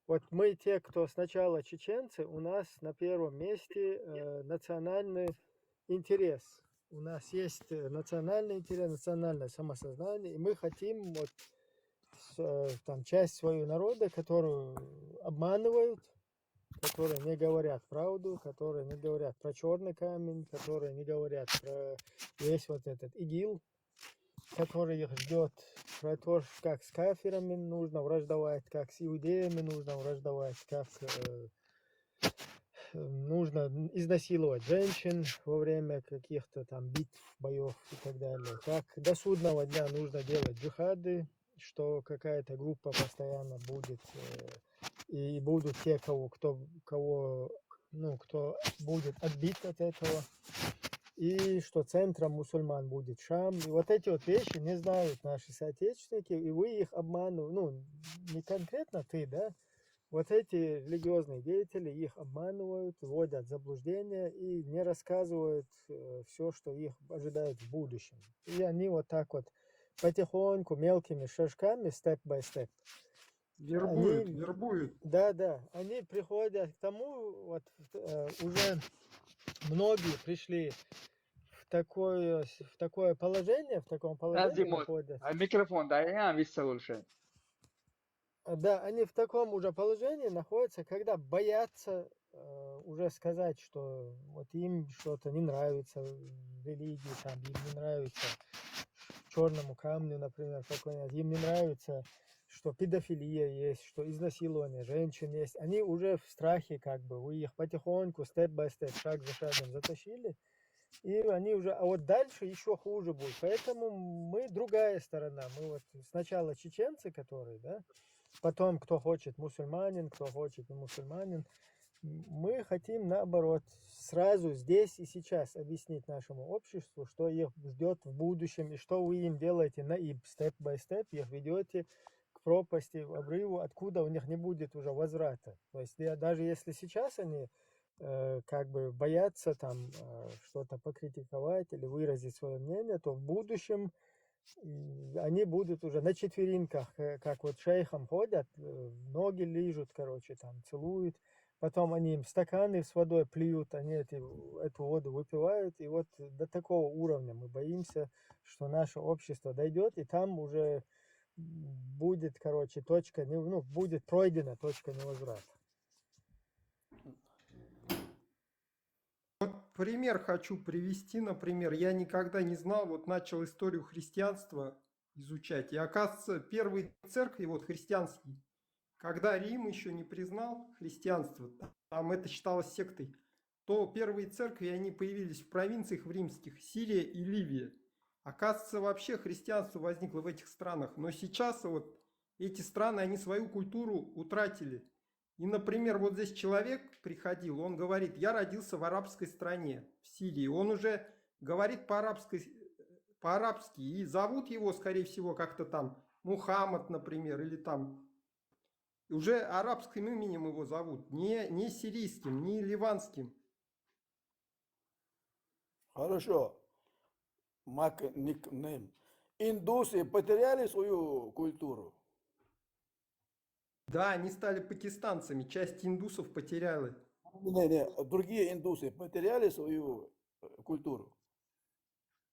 Вот мы те, кто сначала чеченцы, у нас на первом месте национальный интерес. У нас есть национальный интерес, национальное самосознание, и мы хотим вот там часть своего народа, которую обманывают, которые не говорят правду, которые не говорят про черный камень, которые не говорят про весь вот этот ИГИЛ. который их ждет, про то, как с кафирами нужно враждовать, как с иудеями нужно враждовать, как нужно изнасиловать женщин во время каких-то там битв, боев и так далее. Как до судного дня нужно делать джихады, что какая-то группа постоянно будет, и будут те, кто будет отбит от этого, и что центром мусульман будет Шам. И вот эти вот вещи не знают наши соотечественники, и вы их обманываете, не конкретно ты, да, вот эти религиозные деятели их обманывают, вводят в заблуждение и не рассказывают все, что их ожидает в будущем. И они вот так вот потихоньку, мелкими шажками, степ-бай-степ, Вербуют. да, они приходят к тому, вот уже многие пришли в таком положении Азимут. находятся. А микрофон, да, я вisse лучше. Да, они в таком уже положении находятся, когда боятся уже сказать, что вот им что-то не нравится в религии, там, им не нравится черному камню, например, какой-нибудь, им не нравится, что педофилия есть, что изнасилование женщин есть. Они уже в страхе, как бы, вы их потихоньку, степ-бай-степ, шаг за шагом затащили, и они уже, а вот дальше еще хуже будет. Поэтому мы другая сторона. Мы вот сначала чеченцы, которые, да, потом кто хочет мусульманин, кто хочет не мусульманин. Мы хотим, наоборот, сразу здесь и сейчас объяснить нашему обществу, что их ждет в будущем, и что вы им делаете наиб, степ-бай-степ, их ведете к пропасти, в обрыву, откуда у них не будет уже возврата. То есть даже если сейчас они как бы боятся там что-то покритиковать или выразить свое мнение, то в будущем они будут уже на четверинках, как вот шейхам ходят, ноги лижут, короче, там целуют, потом они им стаканы с водой плюют, они эту воду выпивают, и вот до такого уровня мы боимся, что наше общество дойдет, и там уже будет, короче, будет пройдена точка невозврата. Вот пример хочу привести, например, я никогда не знал, вот начал историю христианства изучать, и оказывается, первые церкви, вот христианские, когда Рим еще не признал христианство, там это считалось сектой, то первые церкви, они появились в провинциях в римских, Сирия и Ливия. Оказывается, вообще христианство возникло в этих странах, но сейчас вот эти страны, они свою культуру утратили. И, например, вот здесь человек приходил, он говорит, я родился в арабской стране, в Сирии. Он уже говорит по-арабски, и зовут его, скорее всего, как-то там Мухаммад, например, или там уже арабским именем его зовут, не сирийским, не ливанским. Хорошо. Никнейм. Индусы потеряли свою культуру? Да, они стали пакистанцами, часть индусов потеряли. Не, другие индусы потеряли свою культуру?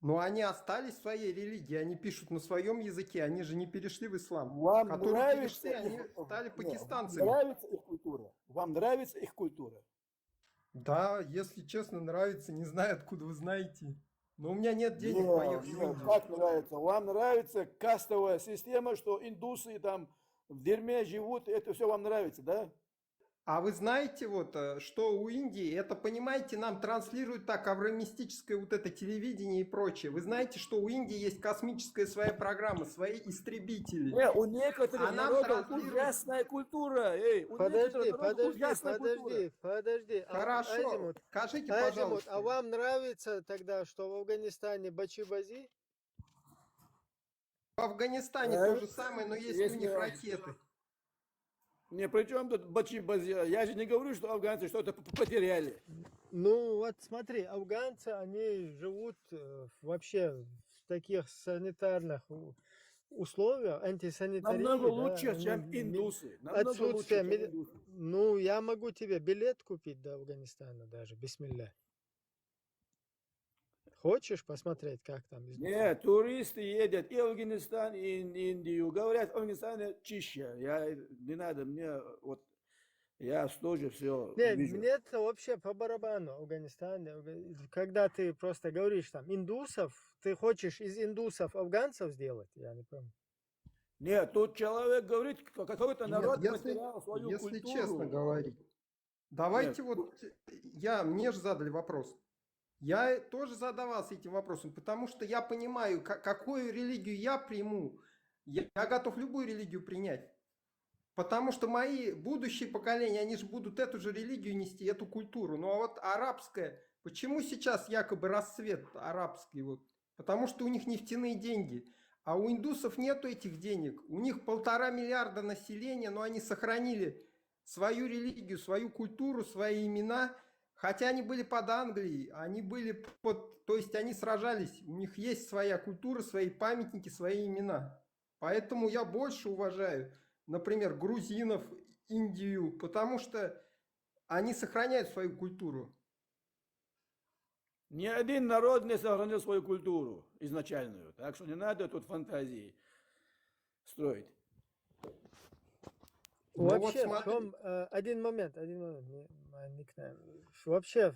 Но они остались в своей религии, они пишут на своем языке, они же не перешли в ислам. Вам Которые нравится перешли, они их- стали Не, пакистанцами. Вам нравится их культура? Вам нравится их культура? Да, если честно, нравится, не знаю, откуда вы знаете. Но у меня нет денег поехать в Индию. Как нравится? Вам нравится кастовая система, что индусы там в дерьме живут, это все вам нравится, да? А вы знаете, вот, что у Индии, это, понимаете, нам транслируют так авраамистическое вот это телевидение и прочее. Вы знаете, что у Индии есть космическая своя программа, свои истребители. У некоторых А нам народов транслируют- ужасная культура. У Подожди, некоторых народов ужасная культура. подожди. Хорошо, Азимут, скажите, Азимут, пожалуйста. а вам нравится тогда, что в Афганистане бачи-бази? В Афганистане то же самое, но есть у Если- них ракеты. Не, при чем тут бачи-бази? Я же не говорю, что афганцы что-то потеряли. Ну вот смотри, афганцы, они живут вообще в таких санитарных условиях, антисанитарии. Намного да, лучше, они чем индусы. Намного отсутствие лучше, чем индусы. Ну, я могу тебе билет купить до Афганистана даже, бисмилля. Хочешь посмотреть, как там? Нет, туристы едут и в Афганистан, и в Индию. Говорят, в Афганистане чище. Не надо мне вот Я тоже все Нет, вижу. мне это вообще по барабану Афганистан. Когда ты просто говоришь там индусов, ты хочешь из индусов афганцев сделать? Я не помню. Нет, тут человек говорит, какой-то Нет, народ если, потерял свою если культуру. честно говорить, давайте вот, мне же задали вопрос. Я тоже задавался этим вопросом, потому что я понимаю, какую религию я приму. Я готов любую религию принять. Потому что мои будущие поколения, они же будут эту же религию нести, эту культуру. Ну а вот арабская, почему сейчас якобы расцвет арабский? Вот? Потому что у них нефтяные деньги. А у индусов нету этих денег. У них 1,5 миллиарда населения, но они сохранили свою религию, свою культуру, свои имена. Хотя они были под Англией, они были под... То есть они сражались. У них есть своя культура, свои памятники, свои имена. Поэтому я больше уважаю, например, грузинов, Индию, потому что они сохраняют свою культуру. Ни один народ не сохранил свою культуру изначальную. Так что не надо тут фантазии строить. Ну вот Вообще, в смотри. чем один момент, никнейм. Вообще,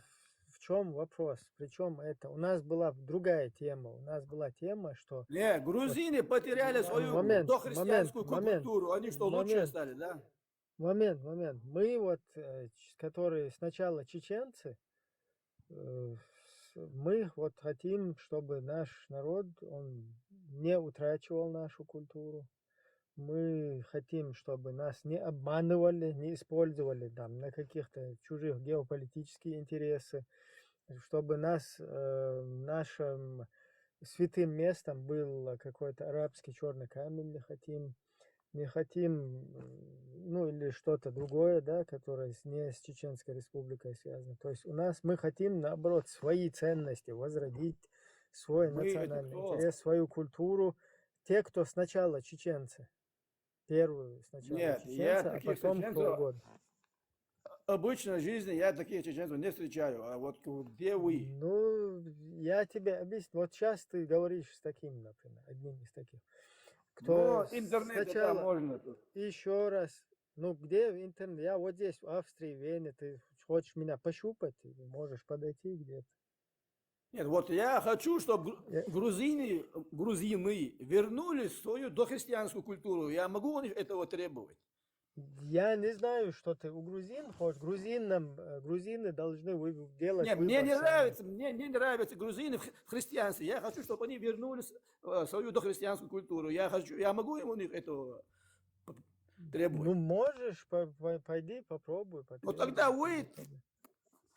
в чем вопрос? Причем это у нас была другая тема. У нас была тема, что Не, грузины потеряли свою момент, дохристианскую момент, культуру. Они что, лучше момент. стали, да? Момент. Мы вот, которые сначала чеченцы, мы вот хотим, чтобы наш народ, он не утрачивал нашу культуру. Мы хотим, чтобы нас не обманывали, не использовали там на каких-то чужих геополитические интересы, чтобы нашим святым местом был какой-то арабский черный камень, не хотим, ну или что-то другое, да, которое не с Чеченской республикой связано. То есть мы хотим, наоборот, свои ценности возродить, свой Мы это национальный кто? интерес, свою культуру. Те, кто сначала чеченцы, первые сначала Нет, чеченцы, я а таких потом чеченцев кто обычно в жизни я таких чеченцев не встречаю. А вот где вы? Ну, я тебе объясню. Вот сейчас ты говоришь с таким, например, одним из таких. Кто Ну, интернет это сначала, можно тут. еще раз, ну где в интернете? Я вот здесь, в Австрии, в Вене, ты хочешь меня пощупать, ты можешь подойти где-то. Нет, вот я хочу, чтобы Я- грузины вернули свою дохристианскую культуру. Я могу у них этого требовать? Я не знаю, что ты у грузин хочешь. Грузины должны делать Нет, мне выбор не сами. нравится, мне не нравятся грузины в христианстве. Я хочу, чтобы они вернули свою дохристианскую культуру. Я могу у них этого требовать. Ну, можешь, пойди, попробуй. Но потребуй, тогда это вы не проблема.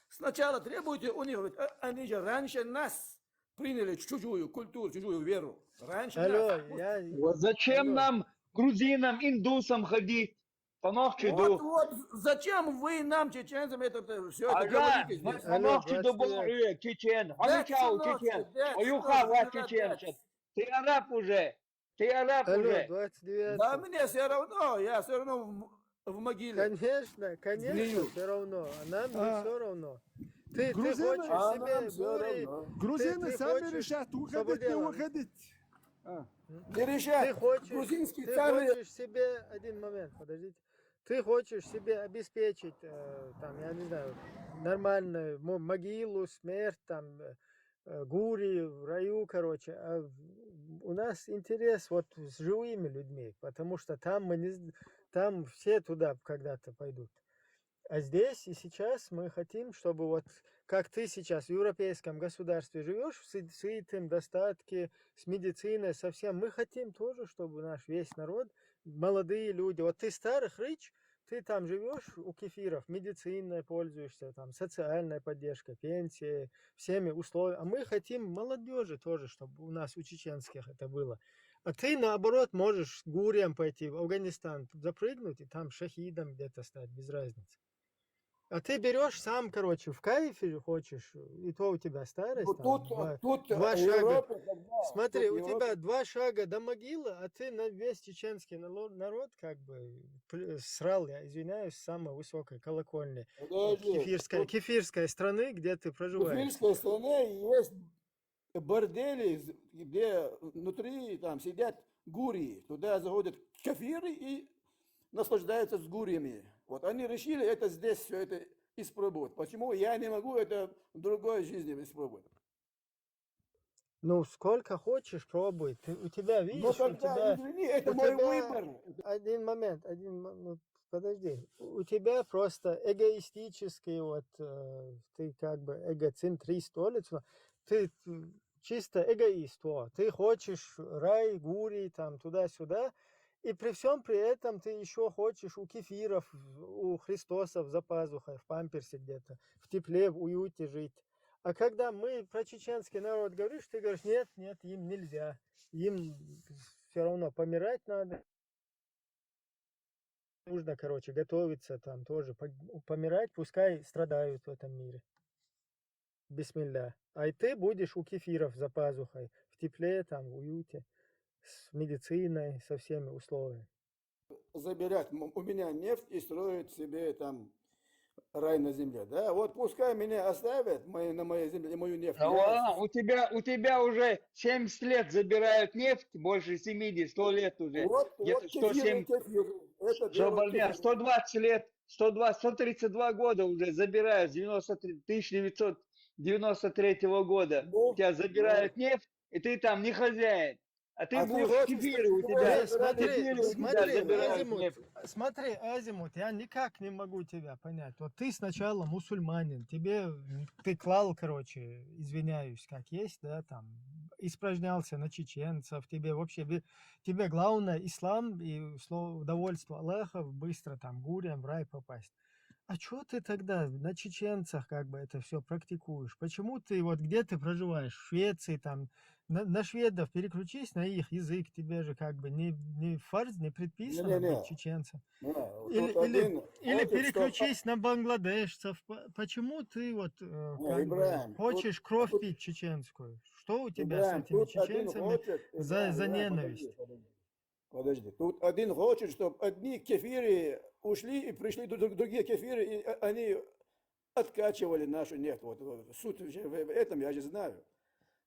сначала требуйте у них, ведь они же раньше нас приняли чужую культуру, чужую веру. Раньше Алло, нас. Вот зачем алло. нам, грузинам, индусам ходить? Вот, зачем вы нам, чеченцам, это все это Ага, говорите здесь? Алло, Панохчи до 29. чечен. That's Халичау not- чечен. that's Оюха not- ва that's- чеченчен. Ты араб уже. Ты араб Алло, уже. 29. Да мне все равно, я все равно в могиле. Конечно, Гнию. все равно. А нам не А, все равно. Ты грузины- хочешь А себе нам всё бури, равно. Грузины ты сами хочешь, решат, чтобы уходить, не делали. уходить. Не решать. Ты хочешь, Грузинские ты цари. хочешь себе, один момент, подождите. Ты хочешь себе обеспечить, там, я не знаю, нормальную могилу, смерть, там, гури в раю, короче. А у нас интерес вот с живыми людьми, потому что там там все туда когда-то пойдут. А здесь и сейчас мы хотим, чтобы вот как ты сейчас в европейском государстве живешь, в сытом достатке, с медициной, совсем, мы хотим тоже, чтобы наш весь народ, молодые люди, вот ты старых рыч, ты там живешь у кефиров, медициной пользуешься, там, социальной поддержкой, пенсией, всеми условиями. А мы хотим молодежи тоже, чтобы у нас, у чеченских это было. А ты, наоборот, можешь с гурием пойти в Афганистан, запрыгнуть и там шахидом где-то стать, без разницы. А ты берешь сам, короче, в кайфе хочешь, и то у тебя старость, Ну, там, тут два шага. Европа, когда- Смотри, тут у Европа- тебя 2 шага до могилы, а ты на весь чеченский народ как бы срал, я извиняюсь, с самой высокой колокольни Подожди. Тут кефирской страны, где ты в проживаешь. Кефирской стране есть бордели, где внутри там сидят гурии. Туда заходят кефиры и наслаждаются с гуриями. Вот они решили это здесь все это испробовать. Почему я не могу это в другой жизни испробовать? Ну, сколько хочешь, пробуй. У тебя, Но видишь, у тогда, тебя... извини, это у мой тебя- выбор. Один момент, ну, подожди. У тебя просто эгоистический, вот, ты как бы эгоцентрист, ты чисто эгоист, вот. Ты хочешь рай, гури, там, туда-сюда, и при всем при этом ты еще хочешь у кефиров, у Христосов за пазухой, в памперсе где-то, в тепле, в уюте жить. А когда мы про чеченский народ говоришь, ты говоришь, нет, нет, им нельзя. Им все равно помирать надо. Нужно, короче, готовиться там тоже. Помирать, пускай страдают в этом мире. Бисмилля. А и ты будешь у кефиров за пазухой, в тепле, там, в уюте, с медициной, со всеми условиями. Забирать у меня нефть и строить себе там рай на земле, да? Вот пускай меня оставят на моей земле, мою нефть. У тебя уже 70 лет забирают нефть, больше 70, 100 лет уже. Вот Где-то кефир, 107, это делают кефир. 120 лет, 132 года уже забирают, с 1993 года. У тебя забирают нефть, и ты там не хозяин. А ты А ты будешь хочешь, кефиры у чтобы тебя. забирали Смотри, Азимут, я никак не могу тебя понять. Вот ты сначала мусульманин, ты клал, короче, извиняюсь, как есть, да, там, испражнялся на чеченцев, тебе главное ислам и удовольствие Аллаха быстро там гурям в рай попасть. А что ты тогда на чеченцах как бы это все практикуешь? Почему ты вот где ты проживаешь? В Швеции там, на шведов переключись на их язык, тебе же как бы не фарз, не предписано быть чеченцем. Или переключись на бангладешцев. Почему ты вот как бы хочешь кровь пить чеченскую? Что у тебя с этими чеченцами за ненависть? Подожди, тут один хочет, чтобы одни кефиры ушли и пришли другие кефиры, и они откачивали нашу нефть. Вот суть в этом я же знаю.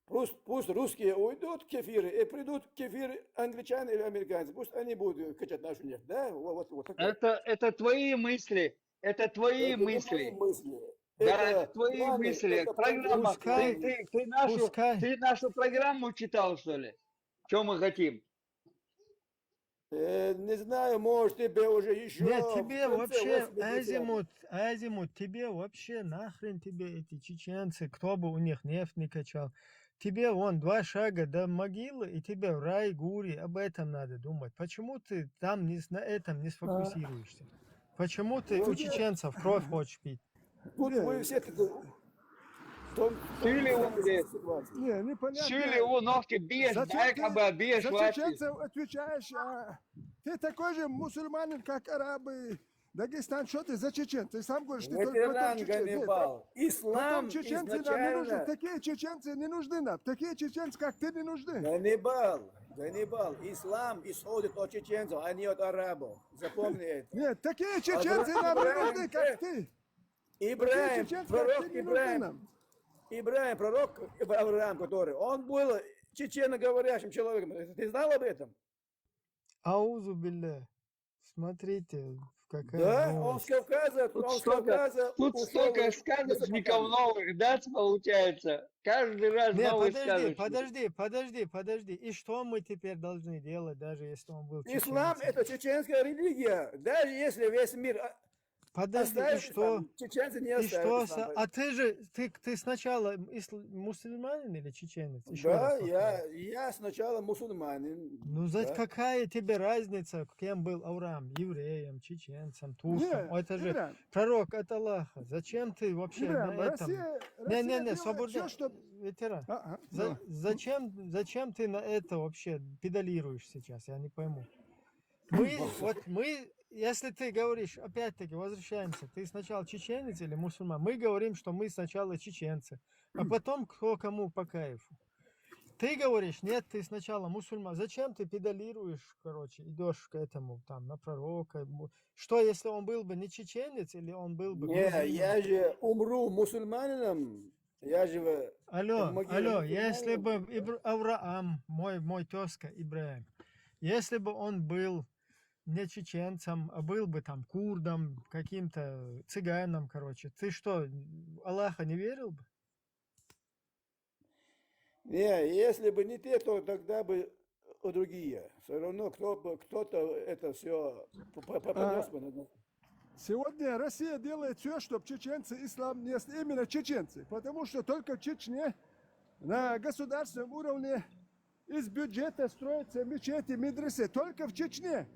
Пусть русские уйдут кефиры, и придут кефиры англичане или американцы. Пусть они будут качать нашу нефть. Да? Вот Это твои мысли. Это твои мысли. Да, это твои мысли. Программа. Ты нашу программу читал, что ли? Что мы хотим? Не знаю, может, тебе уже еще... Нет, тебе вообще, Азимут, тебе вообще нахрен тебе эти чеченцы, кто бы у них нефть не качал. Тебе вон 2 шага до могилы, и тебе в рай, гури, об этом надо думать. Почему ты там на этом не сфокусируешься? Почему ты у чеченцев кровь хочешь пить? Тут мы все... Шили у ногти бьешь, бьешь за чеченцев отвечаешь, ты такой же мусульманин, как арабы. Дагестан, что ты за чечен? Ты сам говоришь, ты ветеран Ганнибал. Ислам чеченцы нам не нужны. Такие чеченцы не нужны нам. Такие чеченцы, как ты, не нужны. Ганнибал, ислам исходит от чеченцев, а не от арабов. Запомни это. Нет, такие чеченцы нам не нужны, как ты. Ибраим, пророк Авраам, который, он был чеченоговорящим человеком. Ты знал об этом? Аузу билля. Смотрите, какая Да, новость. он с Кавказа, Тут столько сказочников новых, да, получается? Каждый раз новый сказочник. Подожди. И что мы теперь должны делать, даже если он был чеченцем? Ислам это чеченская религия. Даже если весь мир Подожди, и что? Чеченцы не И что? оставят. А ты сначала мусульманин или чеченец? Да, я сначала мусульманин. Ну, какая тебе разница, кем был Авраам? Евреем, чеченцем, турком? Это же пророк от Аллаха. Зачем ты вообще на этом? Не, свобода. Ветеран. Зачем ты на это вообще педалируешь сейчас? Я не пойму. Если ты говоришь, опять-таки, возвращаемся, ты сначала чеченец или мусульман, мы говорим, что мы сначала чеченцы, а потом кто кому по кайфу. Ты говоришь, нет, ты сначала мусульман. Зачем ты педалируешь, короче, идешь к этому, там, на пророка? Что, если он был бы не чеченец, или он был бы... Не, я же умру мусульманином. Я же... Алло, если бы Авраам, мой тезка Ибраим, если бы он был не чеченцем, а был бы там курдом, каким-то цыганом, короче, ты что, Аллаха не верил бы? Не, если бы не те, то тогда бы другие. Все равно кто-то это все понес бы. Сегодня Россия делает все, чтобы чеченцы ислам не... Именно чеченцы. Потому что только в Чечне на государственном уровне из бюджета строятся мечети, медресе. Только в Чечне.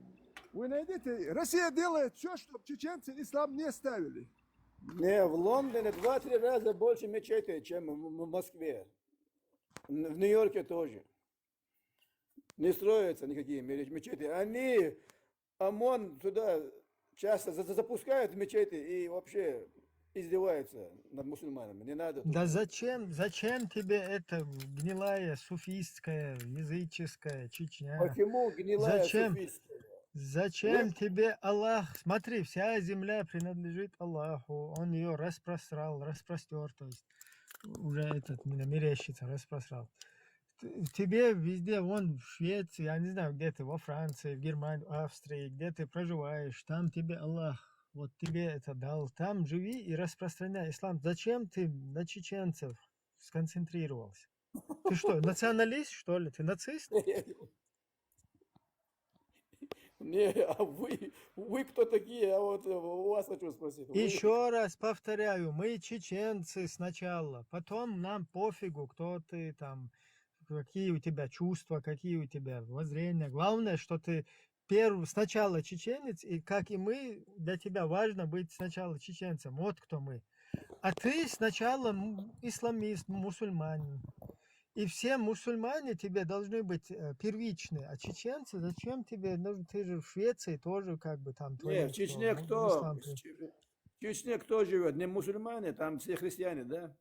Вы найдете, Россия делает все, чтобы чеченцы ислам не ставили. Не, в Лондоне 2-3 раза больше мечетей, чем в Москве. В Нью-Йорке тоже. Не строятся никакие мечети. Они, ОМОН туда часто запускают мечети и вообще издеваются над мусульманами. Не надо. Да зачем тебе это гнилая суфистская, языческая Чечня? Почему гнилая суфистская? Зачем тебе Аллах? Смотри, вся земля принадлежит Аллаху. Он ее распростер, то есть уже этот мерещится, распросрал. Тебе везде, вон в Швеции, я не знаю, где ты, во Франции, в Германии, в Австрии, где ты проживаешь, там тебе Аллах, вот тебе это дал, там живи и распространяй ислам. Зачем ты на чеченцев сконцентрировался? Ты что, националист, что ли? Ты нацист? Не, а вы кто такие? А вот у вас хочу спросить. Еще раз повторяю, мы чеченцы сначала, потом нам пофигу, кто ты там, какие у тебя чувства, какие у тебя воззрения. Главное, что ты сначала чеченец, и как и мы, для тебя важно быть сначала чеченцем. Вот кто мы. А ты сначала исламист, мусульманин. И все мусульмане тебе должны быть первичны. А чеченцы, зачем тебе? Ну, ты же в Швеции тоже как бы там... Не, в Чечне кто? В Чечне кто живет? Не мусульмане, там все христиане, да?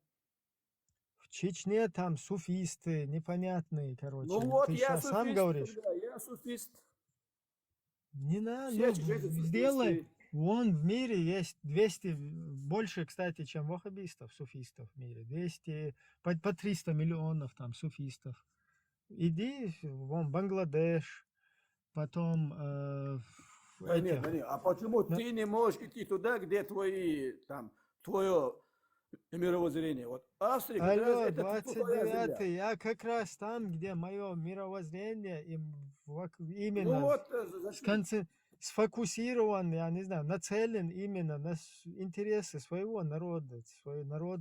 В Чечне там суфисты, непонятные, короче. Ну вот, ты я сейчас суфист, сам говоришь. тогда, я суфист. Не надо, Все чеченцы сделай. суфисты. Вон в мире есть 200, больше, кстати, чем ваххабистов, суфистов в мире. 200, по 300 миллионов там суфистов. Иди, вон, Бангладеш, потом... Да нет, а почему ты не можешь идти туда, где твое мировоззрение? Вот Австрия, как раз Алло, это твоя 29-й, земля. я как раз там, где мое мировоззрение Ну именно вот, зачем? сфокусирован, я не знаю, нацелен именно на интересы своего народа,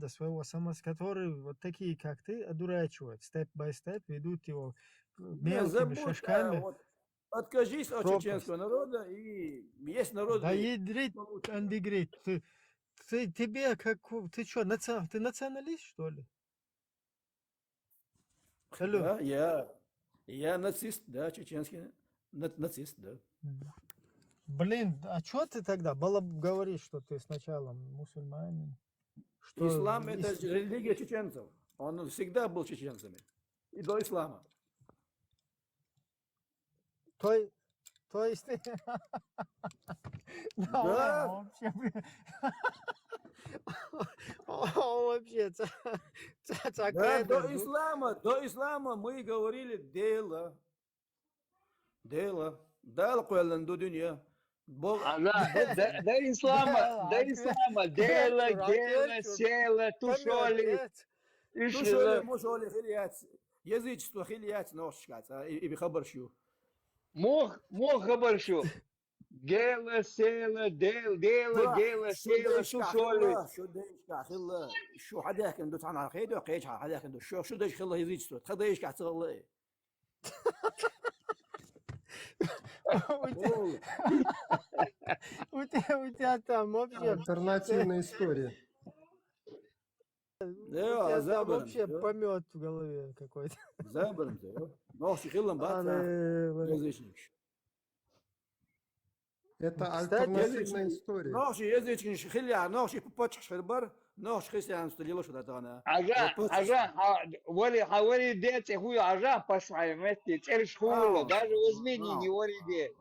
своего которые вот такие, как ты, одурачивают, степ-бай-степ, ведут его Не, мелкими забудь, шажками. вот, откажись от Пропасть. чеченского народа, и есть народ... Да ядрит, андегрит, тебе как, ты что, ты националист, что ли? Алло. Да, я нацист, да, чеченский нацист, да. Блин, а что ты тогда говоришь, что ты сначала мусульманин? Что Ислам это религия чеченцев. Он всегда был чеченцами. И до ислама. То есть ты... Да. Вообще, вообще, Да, до ислама мы говорили дело. Дал койланду дунья. До ислама, дело, села, тушоли. Тушоли, мушоли, хилияц. Язычество, хилияц, ношкац. И бихабар шо. Мох хабаршу. Дело, села, дело, села, тушоли. شو دايش خلا شو حدا كان دوت عنا خيدو قيش حدا كان شو دايش خلا يزيد شو خدا ايش قاعد تغلى У тебя там вообще... Альтернативная история. Да, забран. Вообще помет в голове какой-то. Забран. Ну, шихилам бата. Язычник. Это альтернативная история. Ноши язычник шихиля, ноши попочш хербар, ноши христианство дело что это она. Ага, говори дети, хуй, ага, пошла, вместе, церковь хула, даже возьми не говори.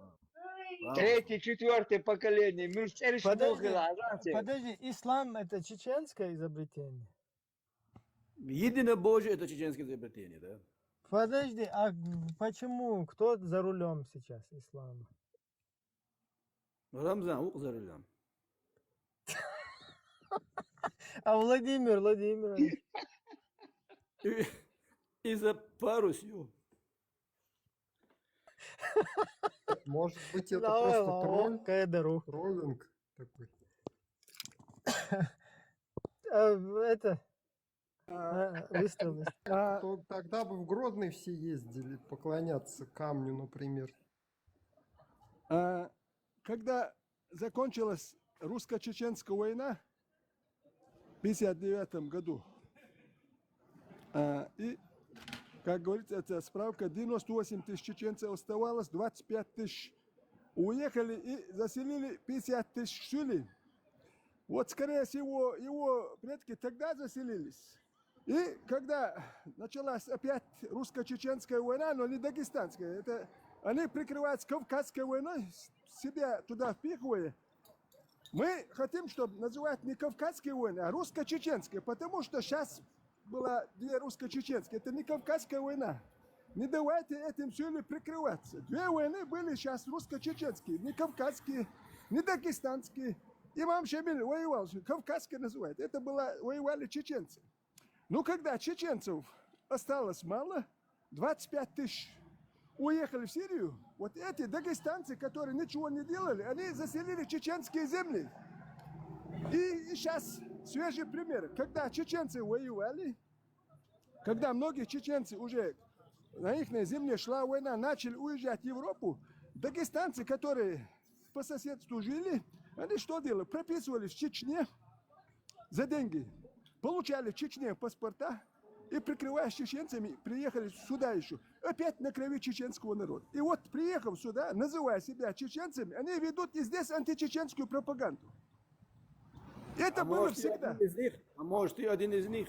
Третье, четвертое поколение, мы Подожди, ислам это чеченское изобретение? Единое Божие это чеченское изобретение, да? Подожди, а почему, кто за рулем сейчас ислама? Рамзан, уқзарилам. А Владимир Владимирович? И за парусью. Может быть, это Давай, просто тролль? Кайдару. Троллинг такой. Это, выставилось. То тогда бы в Гродно все ездили поклоняться камню, например. Когда закончилась русско-чеченская война в 1959 году, и, как говорится, это справка, 98 тысяч чеченцев оставалось, 25 тысяч уехали и заселили 50 тысяч в Сюли. Вот, скорее всего, его предки тогда заселились. И когда началась опять русско-чеченская война, но не дагестанская, это они прикрываются Кавказской войной, себя туда впихивая. Мы хотим, чтобы называть не Кавказские войны, а русско-чеченские, потому что сейчас была две русско-чеченские. Это не Кавказская война. Не давайте этим все прикрываться. Две войны были сейчас русско-чеченские, не кавказские, не дагестанские. Имам Шамиль воевал, кавказские называют. Это воевали чеченцы. Ну, когда чеченцев осталось мало, 25 тысяч уехали в Сирию, вот эти дагестанцы, которые ничего не делали, они заселили чеченские земли. И сейчас свежий пример. Когда чеченцы воевали, когда многие чеченцы уже на их земле шла война, начали уезжать в Европу, дагестанцы, которые по соседству жили, они что делали? Прописывались в Чечне за деньги, получали в Чечне паспорта и, прикрываясь чеченцами, приехали сюда еще. Опять на крови чеченского народа. И вот, приехав сюда, называя себя чеченцами, они ведут и здесь античеченскую пропаганду. Это было может, всегда. А может, ты один из них?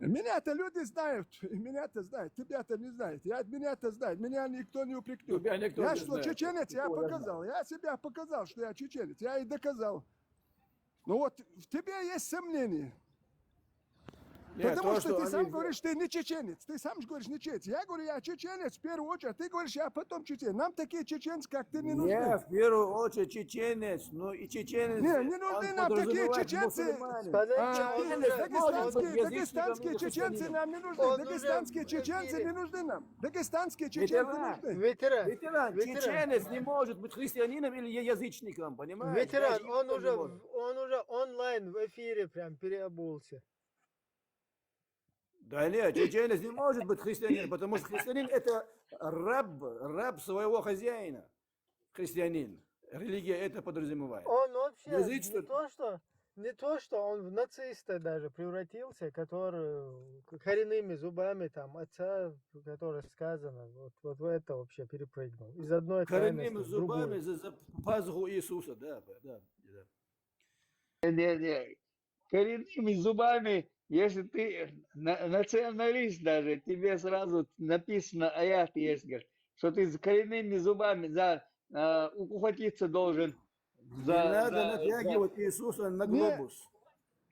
Меня-то люди знают, меня-то знают, тебя-то не знают. Меня-то знают, меня никто не упрекнет. Тебя никто Я не что, знает. чеченец, я Никого не показал. Я себя показал, что я чеченец, я и доказал. Ну вот, в тебе есть сомнения. Нет, Потому то, что ты они- сам говоришь, ты не чеченец. Ты сам же говоришь, не чеченец. Я говорю, я чеченец в первую очередь, а ты говоришь, я потом чеченец. Нам такие чеченцы, как ты, не нужны. Не, в первую очередь чеченец, но и чеченец... Не нужны он нам такие подразумевает чеченцы. мусульманин. Дагестанские чеченцы нам не нужны. Он Дагестанские уже в чеченцы эфире. не нужны нам. Дагестанские чеченцы Ветеран. нужны. Ветеран, Чеченец не может быть христианином или язычником, понимаешь? ветеран, Даже он это не уже, может. он уже онлайн в эфире прям переобулся. Да нет, чеченец не может быть христианином, потому что христианин это раб своего хозяина. Христианин. Религия это подразумевает. Он вообще Язычество- не то, что он в нациста даже превратился, который коренными зубами там отца, который сказано, вот в это вообще перепрыгнул. Из одной Коренными крайности в зубами другую. за пазуху Иисуса, да. Не, коренными зубами, если ты националист даже, тебе сразу написано, аят есть, говорит, что ты с коренными зубами ухватиться должен. Не надо натягивать Иисуса на глобус.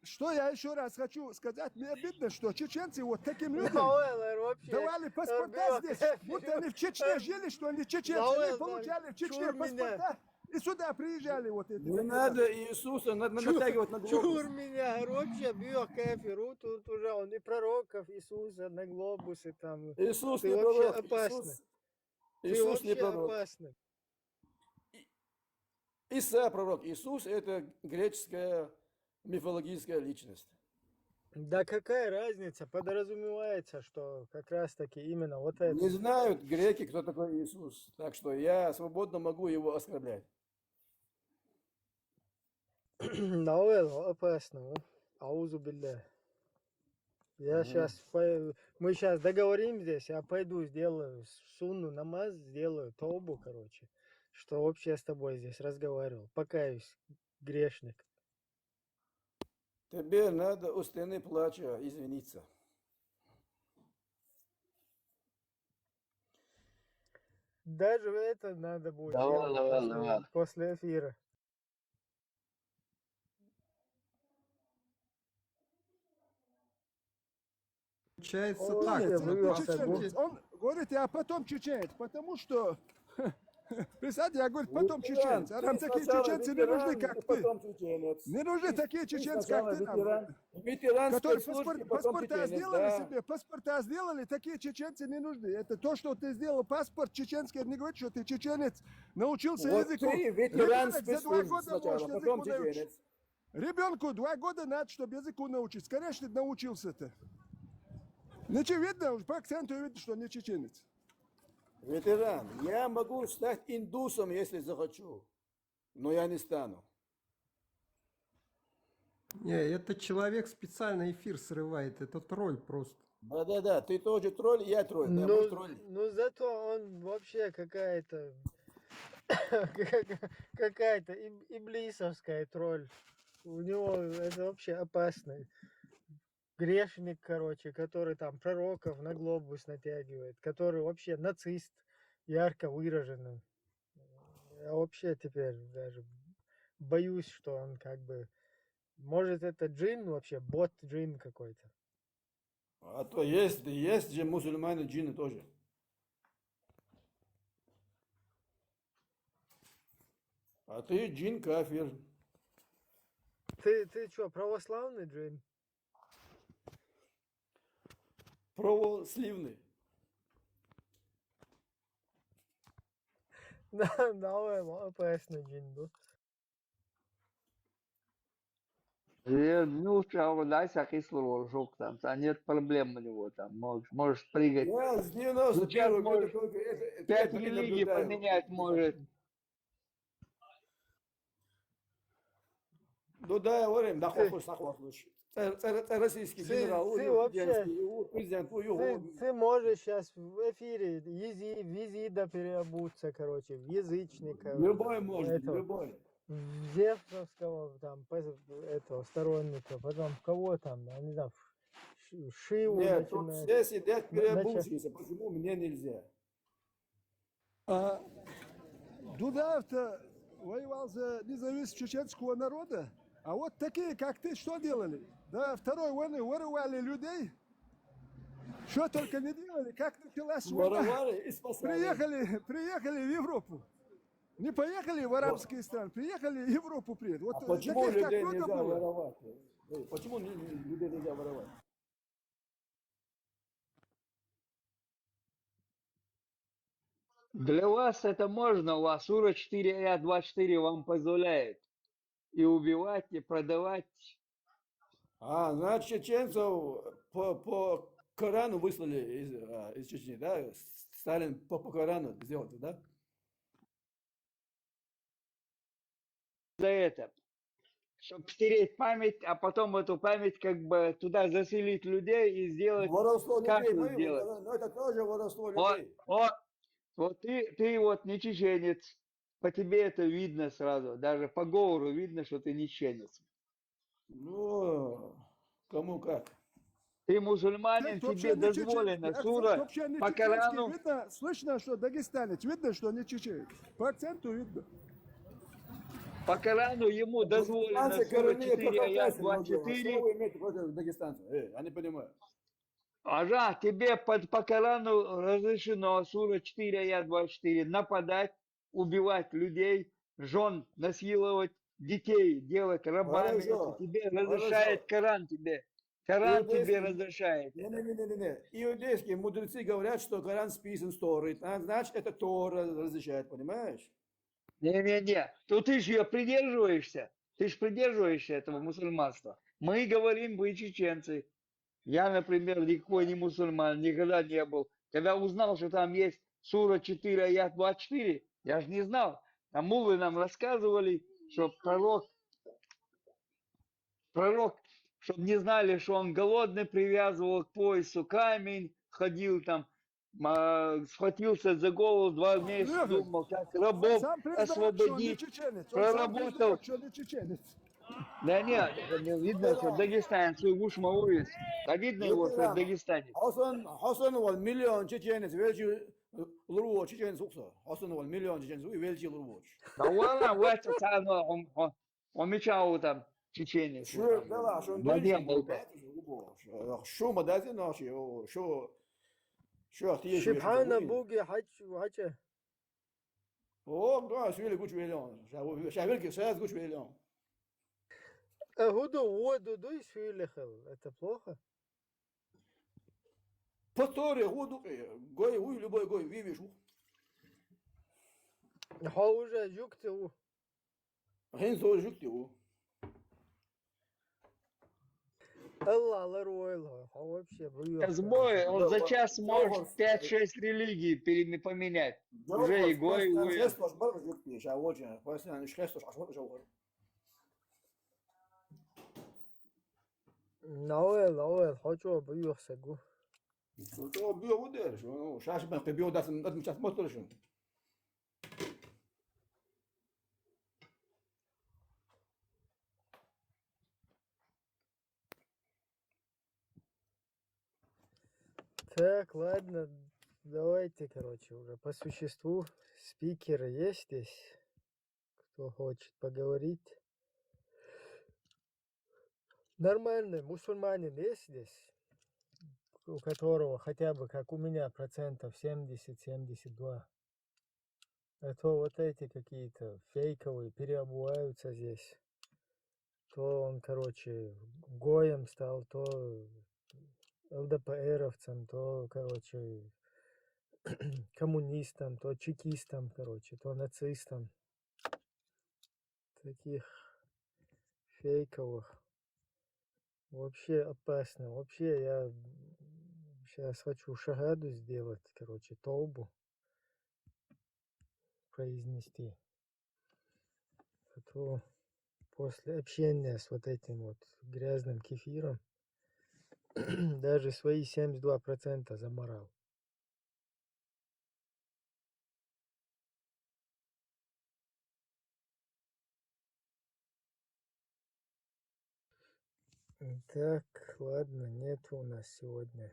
Что я еще раз хочу сказать, мне обидно, что чеченцы вот таким людям Науэллер вообще давали паспорта бил. здесь, будто они в Чечне жили, что они чеченцы, они Науэллер, получали в Чечне чур меня. паспорта и сюда приезжали вот эти. Не надо Иисуса натягивать на Чур глобус. меня, вообще бьет кефиру, тут уже он и пророков Иисуса на глобусы там. Иисус Ты не вообще пророк. опасный. Ты Иисус не вообще пророк. опасный. Иса пророк. Иисус это греческая мифологическая личность. Да какая разница? Подразумевается, что как раз таки именно вот это. Не знают греки, кто такой Иисус. Так что я свободно могу его оскорблять. Науэлл опасно. Аузу билля. Я сейчас, мы сейчас договорим здесь, я пойду сделаю сунну намаз, сделаю тобу, короче, что вообще с тобой здесь разговаривал. Покаюсь, грешник. Тебе надо у стены плача извиниться. Даже это надо будет Давай, делать давай. после эфира. Получается Ой, так. я на живёт самом так, деле- Он говорит, я потом чеченец, потому что Представьте, я говорю, потом Ветеран. чеченец. А Ты нам такие сначала чеченцы не нужны, ветеран, как ты. потом чеченец. Не нужны такие Ты чеченцы, сначала как ты нам. ветеран. Ветеран Которые спецслужб, потом паспорта чеченец, сделали да. себе, паспорта сделали, такие чеченцы не нужны. Это то, что ты сделал паспорт чеченский, это не говорит, что ты чеченец, научился Вот языку. ты ветеран Ребенок за 2 спецслужб года сначала, может потом языку научиться. чеченец. Ребенку 2 года надо, чтобы языку научиться. Конечно, научился-то. Ничего видно, по акценту видно, что не чеченец. Ветеран, я могу стать индусом, если захочу, но я не стану. Не, этот человек специально эфир срывает, это тролль просто. Да-да-да, ты тоже тролль, я тролль, да, мы Ну, тролли. ну зато он вообще какая-то какая-то иблисовская тролль. У него это вообще опасный грешник, короче, который там пророков на глобус натягивает, который вообще нацист, ярко выраженный. Я вообще теперь даже боюсь, что он как бы... Может, это джин вообще, бот-джин какой-то. А то есть же мусульмане джинны тоже. А ты джин кафир. Ты что, православный джин? Правосливный. Давай, опасный джин, да? Ну, на всякий случай, там нет проблем у него, там, можешь прыгать. Я с Сейчас 91 года можешь только это 5 и религий наблюдаю. поменять может. Ну да, я говорю, да хочешь, сахвахлыш. Это российский генерал, ты вообще- президент, Ты можешь сейчас в эфире визида переобуться, короче, в язычника. любой может, этого, любой. в Зевсовского, там, этого сторонника, потом в кого там, я не знаю, Шиву Нет, тут начинает. все сидят Нача- переобувшиеся, почему мне нельзя? А Дудаев-то воевал за независимость чеченского народа, а вот такие, как ты, что делали? До Второй войны воровали людей, что только не делали, как началась война. Воровали и спасали. Приехали в Европу. Не поехали в арабские страны, приехали в Европу. Вот А почему таких, как людей много нельзя было. воровать? Почему людей нельзя воровать? Для вас это можно, у вас Сура 4, аят 24 вам позволяет и убивать, и продавать. А, значит, чеченцев по Корану выслали из Чечни, да? Сталин по Корану сделал, да? За это. Чтобы стереть память, а потом эту память как бы туда заселить людей и сделать, Воровство как людей, это сделать? но это тоже воровство Вот, людей. вот ты вот не чеченец, по тебе это видно сразу, даже по говору видно, что ты не чеченец. Ну, кому как. Ты мусульманин, Акцент тебе вообще не чеченский, дозволено, акцент сура вообще не по чеченский. Корану. Видно, слышно, что дагестанец, видно, что не чеченец. По акценту видно. По Корану ему дозволено Дагестанцы сура коренные 4, аят по Кавказу, 24. что вы имеете против дагестанцев? Я не понимаю. Ага, тебе по Корану разрешено, сура 4, аят 24, нападать, убивать людей, жен насиловать, детей делать рабами. Хорошо, Это тебе хорошо. разрешает Коран тебе. Коран тебе Иудейский- разрешает. Не. Иудейские мудрецы говорят, что Коран списан с Торы. Значит, это Тора разрешает, понимаешь? Не-не-не, то ты же ее придерживаешься. Ты же придерживаешься этого мусульманства. Мы говорим, вы чеченцы. Я, например, никакой не мусульман, никогда не был. Когда узнал, что там есть сура 4, аят 24, я же не знал. А муллы нам рассказывали, что пророк, чтобы не знали, что он голодный, привязывал к поясу камень, ходил там, схватился за голову, 2 месяца Лёха, думал, как рабов Сам признал, что он не освободить. чеченец. Он сам Проработал. признал, что не чеченец. Да нет, это не видно, что дагестанец, свой гуш мауис. Да видно его, что это дагестанец. Hasan var milyon çeçeniz velci lurvo çeçeniz yoksa. Hasan var milyon çeçeniz velci lurvo. Да ладно, Вася Цанова, он мечал там чеченец. Şu da var, şu Владимир Болтов. Şu madazin naşı, şu ahtiye. Шибхана Буги Хача. О, да, свели кучу миллион. Шавельки сразу кучу миллион. Гуду воду дуй свилихал. Это плохо? Потори, гуду, гой, уй, любой гой, видишь. Ха уже жукты у. Хен зор жукти у. Алла ларуэлла. Ха вообще Сейчас бьёшь. бой, он за час может Долго- 5-6 религий поменять. Уже и гой, и уя. Хрестош бар жукти, шавочи. Пасян, хрестош, ашот жаугар. Науэл, хочу бьёшься гу. То био удер, что, шаш бен био дас, дас час мотор что. Так, ладно, давайте, короче, уже по существу. Спикеры есть здесь? Кто хочет поговорить? Нормальный мусульманин есть здесь? У которого хотя бы, как у меня, процентов 70-72. А то вот эти какие-то фейковые переобуваются здесь. То он, короче, гоем стал, то ЛДПРовцем, то, короче, коммунистом, то чекистом, короче, то нацистом. Таких фейковых. Вообще опасно. Вообще я сейчас хочу шагаду сделать, короче, толбу произнести. А то после общения с вот этим вот грязным кефиром даже свои 72% заморал. Так, ладно, нет у нас сегодня.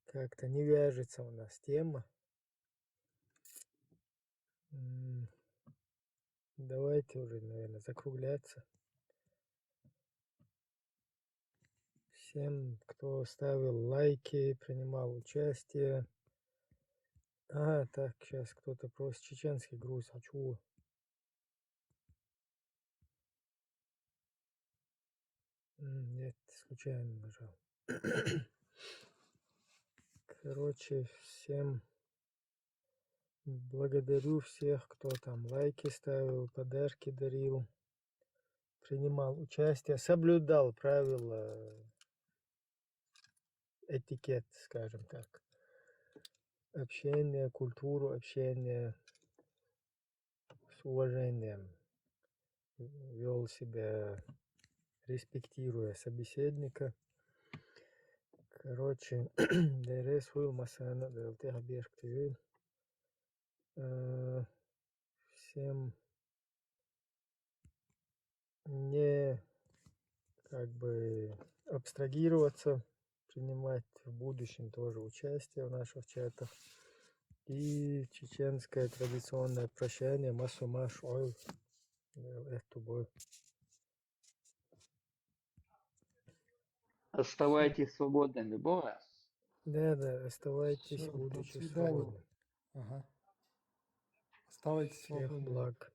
Как-то не вяжется у нас тема. Давайте уже, наверное, закругляться. Всем, кто ставил лайки, принимал участие. Так, сейчас кто-то просит чеченский груз. Хочу. Нет, случайно нажал. Короче, всем благодарю всех, кто там лайки ставил, подарки дарил, принимал участие, соблюдал правила, этикет, скажем так, общения, культуру общения, с уважением вел себя, респектируя собеседника. Короче, дайрес хуйл масана, далтеха бешктивил. Всем не как бы абстрагироваться, принимать в будущем тоже участие в наших чатах. И чеченское традиционное прощание масумаш ой бой. Оставайтесь свободными, Бога. Да, оставайтесь, Всё, до будучи свидания. свободны. Ага. Оставайтесь Всех свободными. благ.